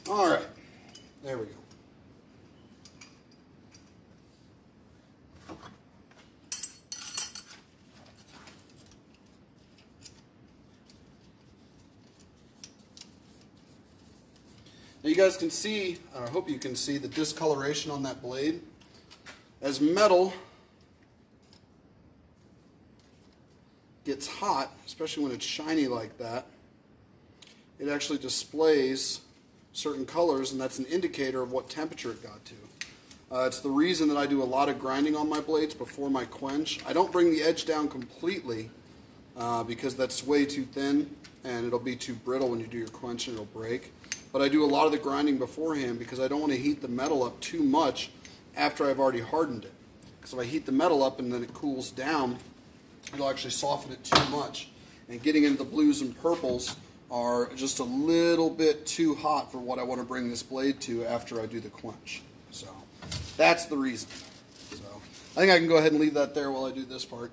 All right, there we go. Now you guys can see, or I hope you can see, the discoloration on that blade. As metal gets hot, especially when it's shiny like that, it actually displays certain colors, and that's an indicator of what temperature it got to. It's the reason that I do a lot of grinding on my blades before my quench. I don't bring the edge down completely because that's way too thin and it'll be too brittle when you do your quench and it'll break. But I do a lot of the grinding beforehand because I don't want to heat the metal up too much after I've already hardened it. Because if I heat the metal up and then it cools down, it'll actually soften it too much. And getting into the blues and purples are just a little bit too hot for what I want to bring this blade to after I do the quench. So that's the reason. So I think I can go ahead and leave that there while I do this part.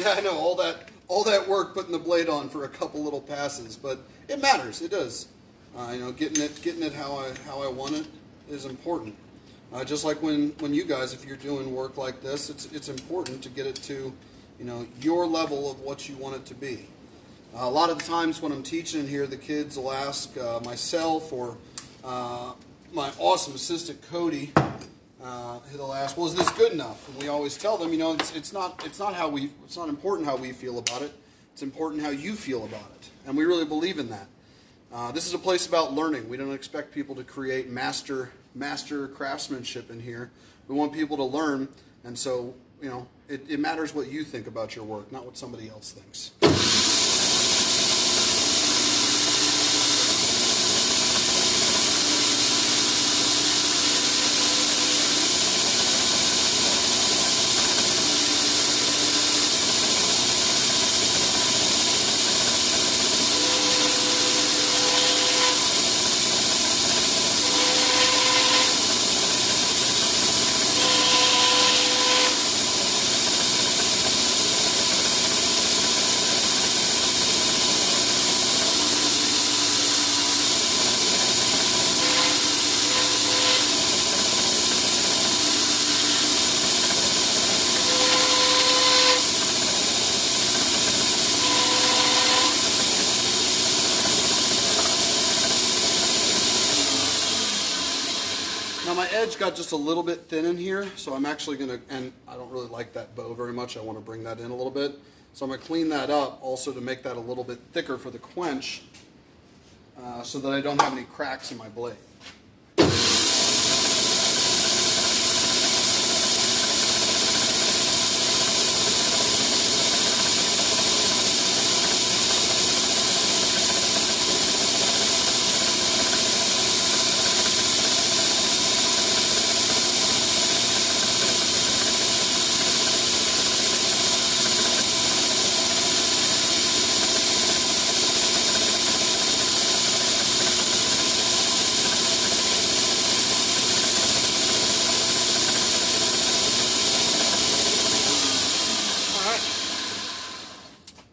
Yeah, I know, all that work putting the blade on for a couple little passes, but it matters. It does. You know, getting it how I want it is important. Just like when you guys, if you're doing work like this, it's important to get it to, you know, your level of what you want it to be. A lot of the times when I'm teaching in here, the kids will ask myself or my awesome assistant Cody. They'll ask, well, is this good enough? And we always tell them, you know, it's not important how we feel about it. It's important how you feel about it, and we really believe in that. This is a place about learning. We don't expect people to create master craftsmanship in here. We want people to learn, and so, you know, it matters what you think about your work, not what somebody else thinks. edge got just a little bit thin in here, so I'm actually going to, and I don't really like that bow very much, I want to bring that in a little bit. So I'm going to clean that up also to make that a little bit thicker for the quench so that I don't have any cracks in my blade.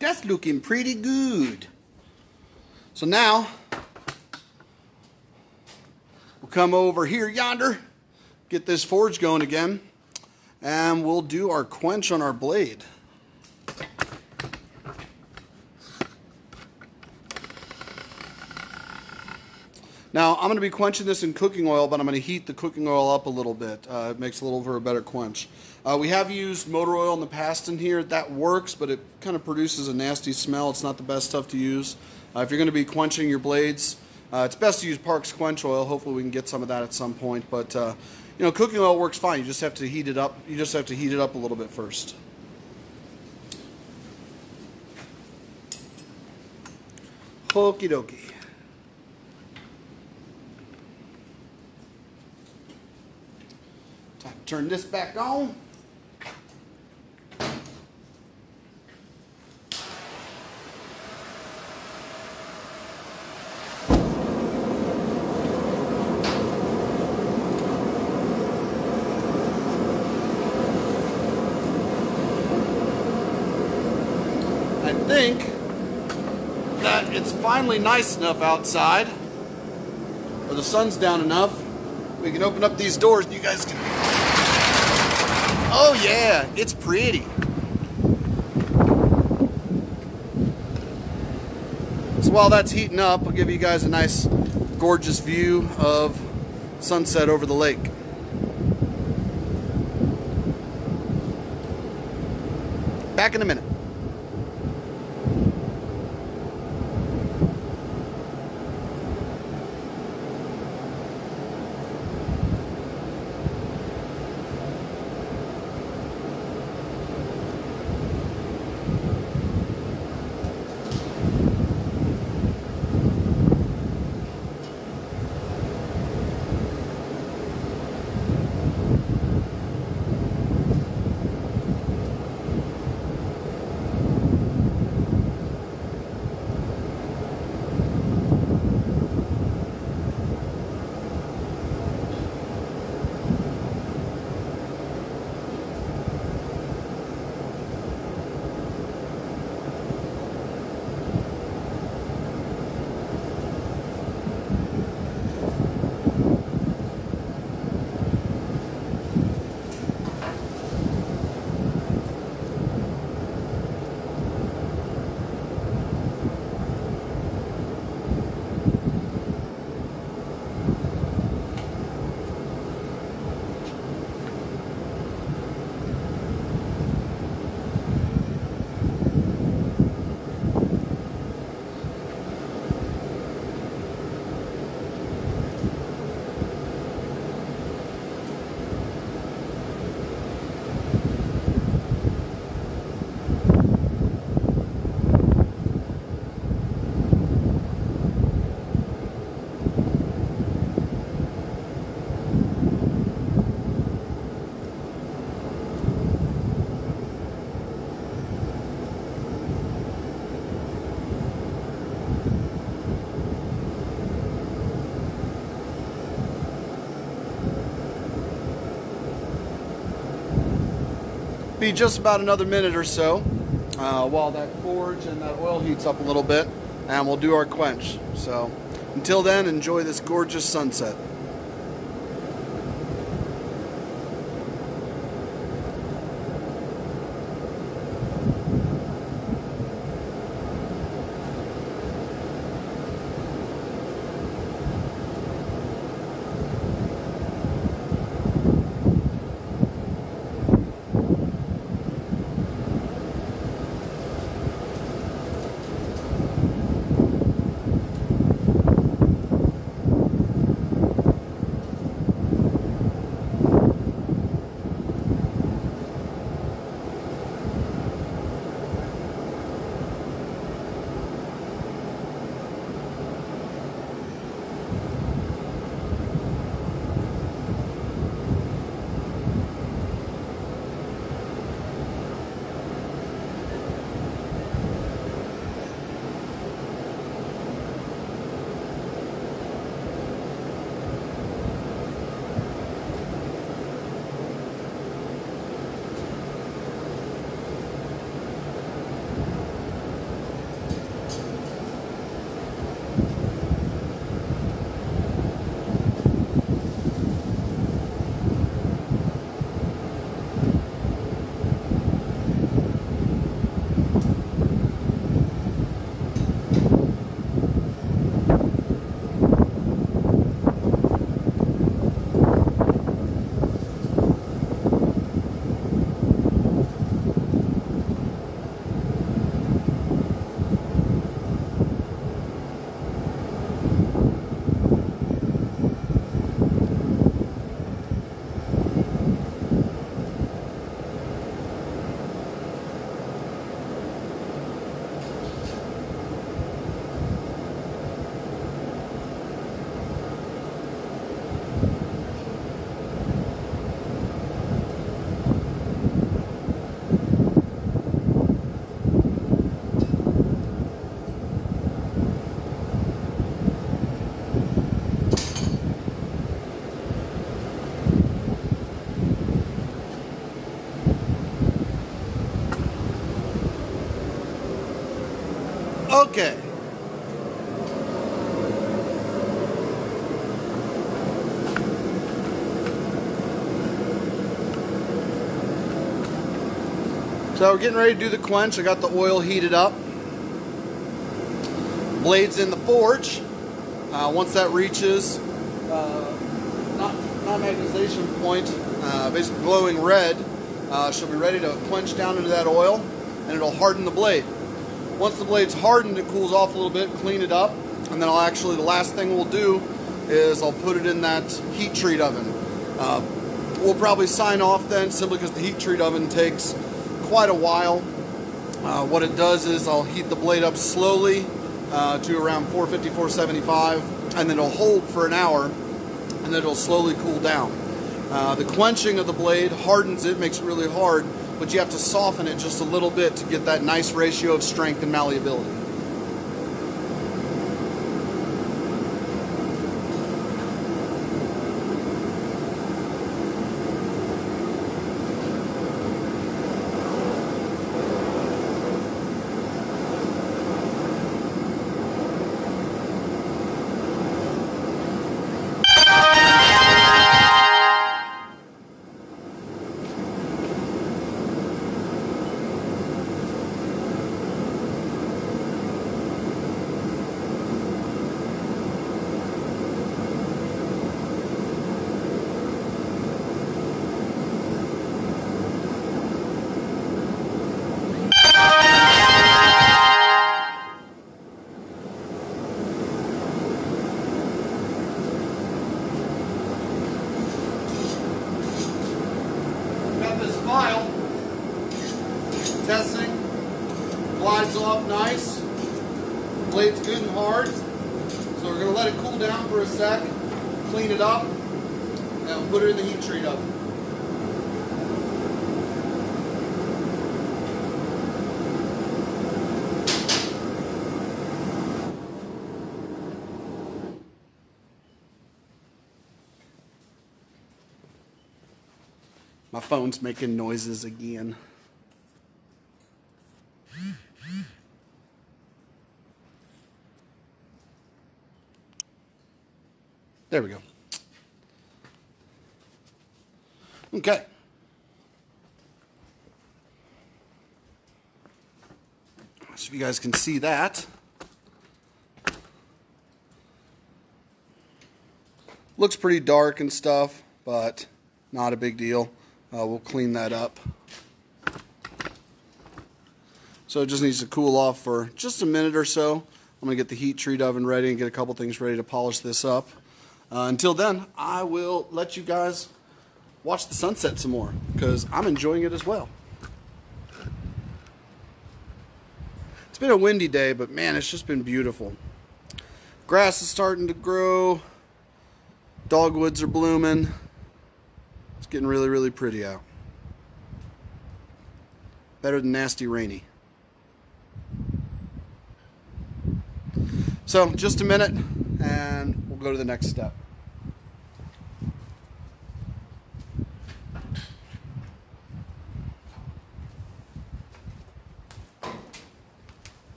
That's looking pretty good. So now, we'll come over here yonder, get this forge going again, and we'll do our quench on our blade. Now, I'm going to be quenching this in cooking oil, but I'm going to heat the cooking oil up a little bit. It makes a little for a better quench. We have used motor oil in the past in here. That works, but it kind of produces a nasty smell. It's not the best stuff to use. If you're going to be quenching your blades, it's best to use Parks quench oil. Hopefully we can get some of that at some point. But you know, cooking oil works fine. You just have to heat it up. You just have to heat it up a little bit first. Okie dokie. Time to turn this back on. I think that it's finally nice enough outside, or the sun's down enough, we can open up these doors and you guys can... Oh yeah, it's pretty. So while that's heating up, I'll give you guys a nice, gorgeous view of sunset over the lake. Back in a minute. Be just about another minute or so while that forge and that oil heats up a little bit, and we'll do our quench. So until then, enjoy this gorgeous sunset. Okay. So we're getting ready to do the quench. I got the oil heated up. Blade's in the forge. Once that reaches non-magnetization point, basically glowing red, she'll be ready to quench down into that oil, and it'll harden the blade. Once the blade's hardened, it cools off a little bit, clean it up, and then the last thing we'll do is I'll put it in that heat treat oven. We'll probably sign off then, simply because the heat treat oven takes quite a while. What it does is I'll heat the blade up slowly to around 450, 475, and then it'll hold for an hour, and then it'll slowly cool down. The quenching of the blade hardens it, makes it really hard, but you have to soften it just a little bit to get that nice ratio of strength and malleability. File, testing, glides off nice, blade's good and hard, so we're going to let it cool down for a sec, clean it up, and we'll put it in the heat treat oven. My phone's making noises again. There we go. Okay. So if you guys can see that. Looks pretty dark and stuff, but not a big deal. We'll clean that up. So it just needs to cool off for just a minute or so. I'm going to get the heat treat oven ready and get a couple things ready to polish this up. Until then, I will let you guys watch the sunset some more, because I'm enjoying it as well. It's been a windy day, but man, it's just been beautiful. Grass is starting to grow. Dogwoods are blooming. It's getting really, really pretty out. Better than nasty rainy. So, just a minute, and we'll go to the next step.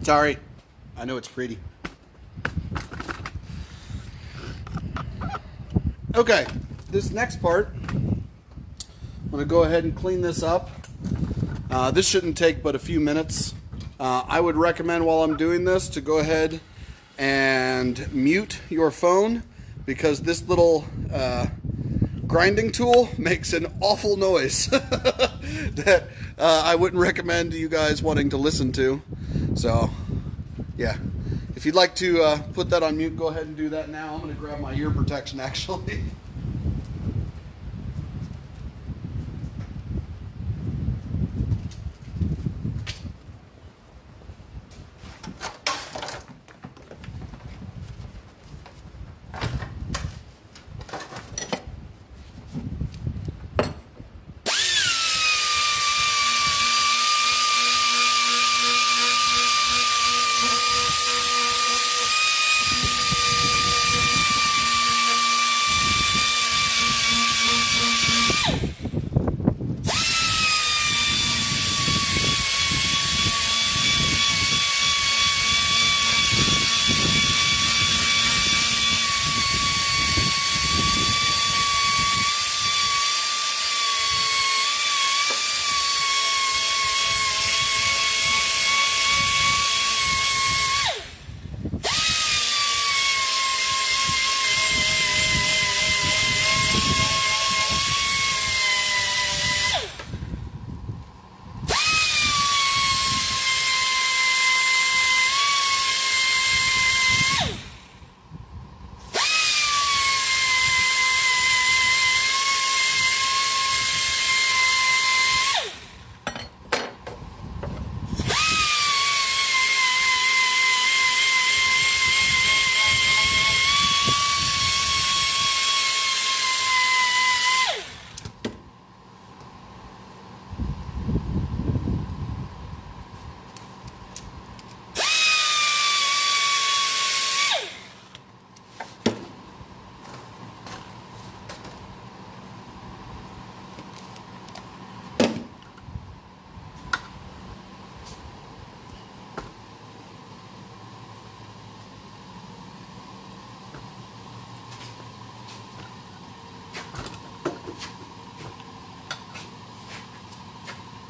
Sorry. I know it's pretty. Okay, this next part, I'm going to go ahead and clean this up. This shouldn't take but a few minutes. I would recommend while I'm doing this to go ahead and mute your phone, because this little grinding tool makes an awful noise that I wouldn't recommend you guys wanting to listen to. So, yeah. If you'd like to put that on mute, go ahead and do that now. I'm going to grab my ear protection, actually.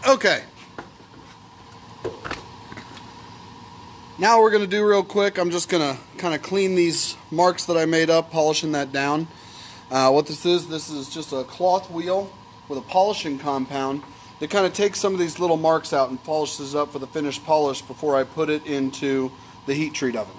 Okay. Now we're going to do real quick, I'm just going to kind of clean these marks that I made up, polishing that down. What this is just a cloth wheel with a polishing compound that kind of takes some of these little marks out and polishes up for the finished polish before I put it into the heat treat oven.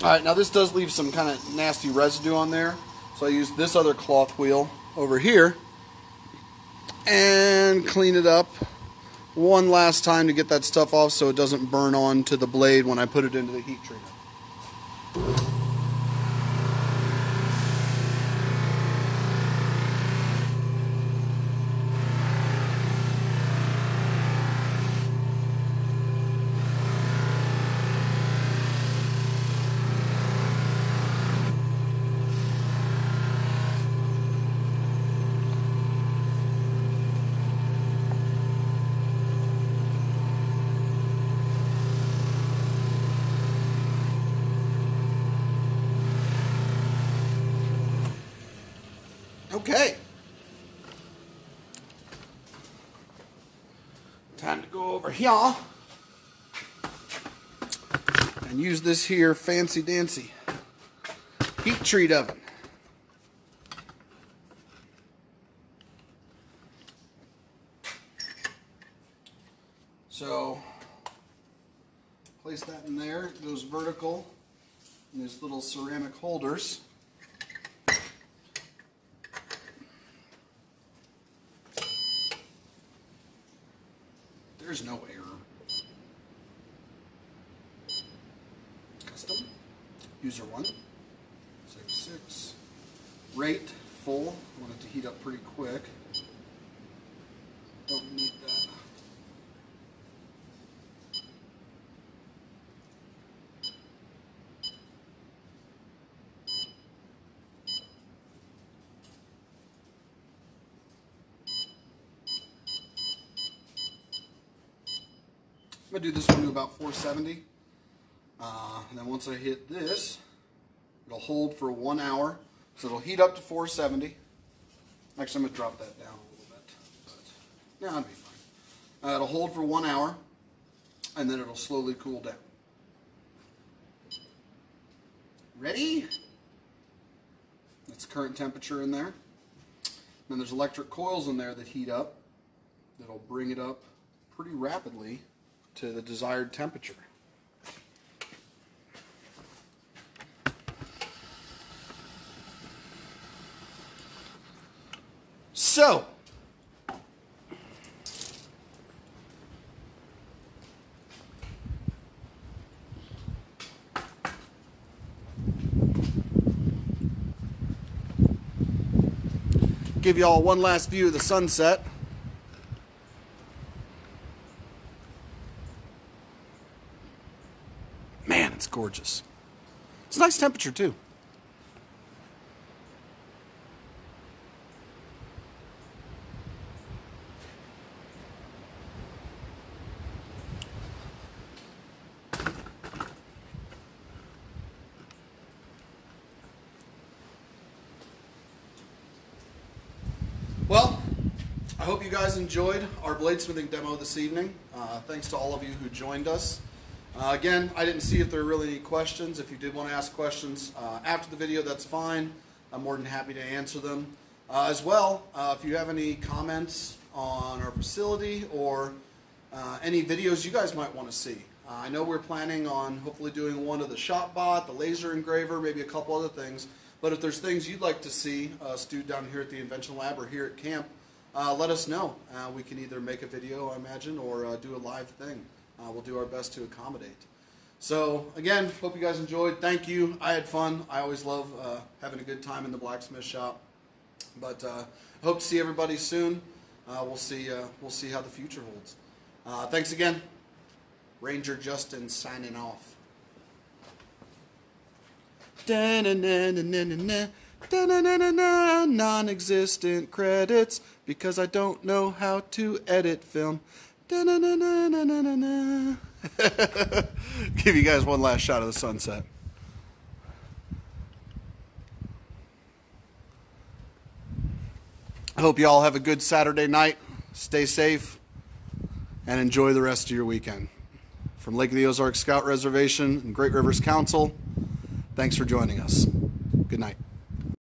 Alright, now this does leave some kind of nasty residue on there, so I use this other cloth wheel over here and clean it up one last time to get that stuff off so it doesn't burn onto the blade when I put it into the heat treater. Okay. Time to go over here and use this here fancy dancy heat treat oven. So place that in there. It goes vertical in these little ceramic holders. There's no error. Custom. User 1. 6. Rate full. I want it to heat up pretty quick. Don't need that. I'm going to do this one to about 470. And then once I hit this, it'll hold for 1 hour. So it'll heat up to 470. Actually, I'm going to drop that down a little bit. But, it'll be fine. It'll hold for 1 hour, and then it'll slowly cool down. Ready? That's current temperature in there. Then there's electric coils in there that heat up. That'll bring it up pretty rapidly to the desired temperature. So, give you all one last view of the sunset. Man, it's gorgeous. It's a nice temperature too. Well, I hope you guys enjoyed our bladesmithing demo this evening. Thanks to all of you who joined us. Again, I didn't see if there were really any questions. If you did want to ask questions after the video, that's fine. I'm more than happy to answer them. As well, if you have any comments on our facility or any videos you guys might want to see. I know we're planning on hopefully doing one of the shop bot, the laser engraver, maybe a couple other things. But if there's things you'd like to see us do down here at the Invention Lab or here at camp, let us know. We can either make a video, I imagine, or do a live thing. We'll do our best to accommodate. So, again, hope you guys enjoyed. Thank you. I had fun. I always love having a good time in the blacksmith shop. But hope to see everybody soon. We'll see how the future holds. Thanks again. Ranger Justin signing off. Non-existent credits because I don't know how to edit film. Give you guys one last shot of the sunset. I hope you all have a good Saturday night. Stay safe and enjoy the rest of your weekend. From Lake of the Ozarks Scout Reservation and Great Rivers Council, thanks for joining us. Good night.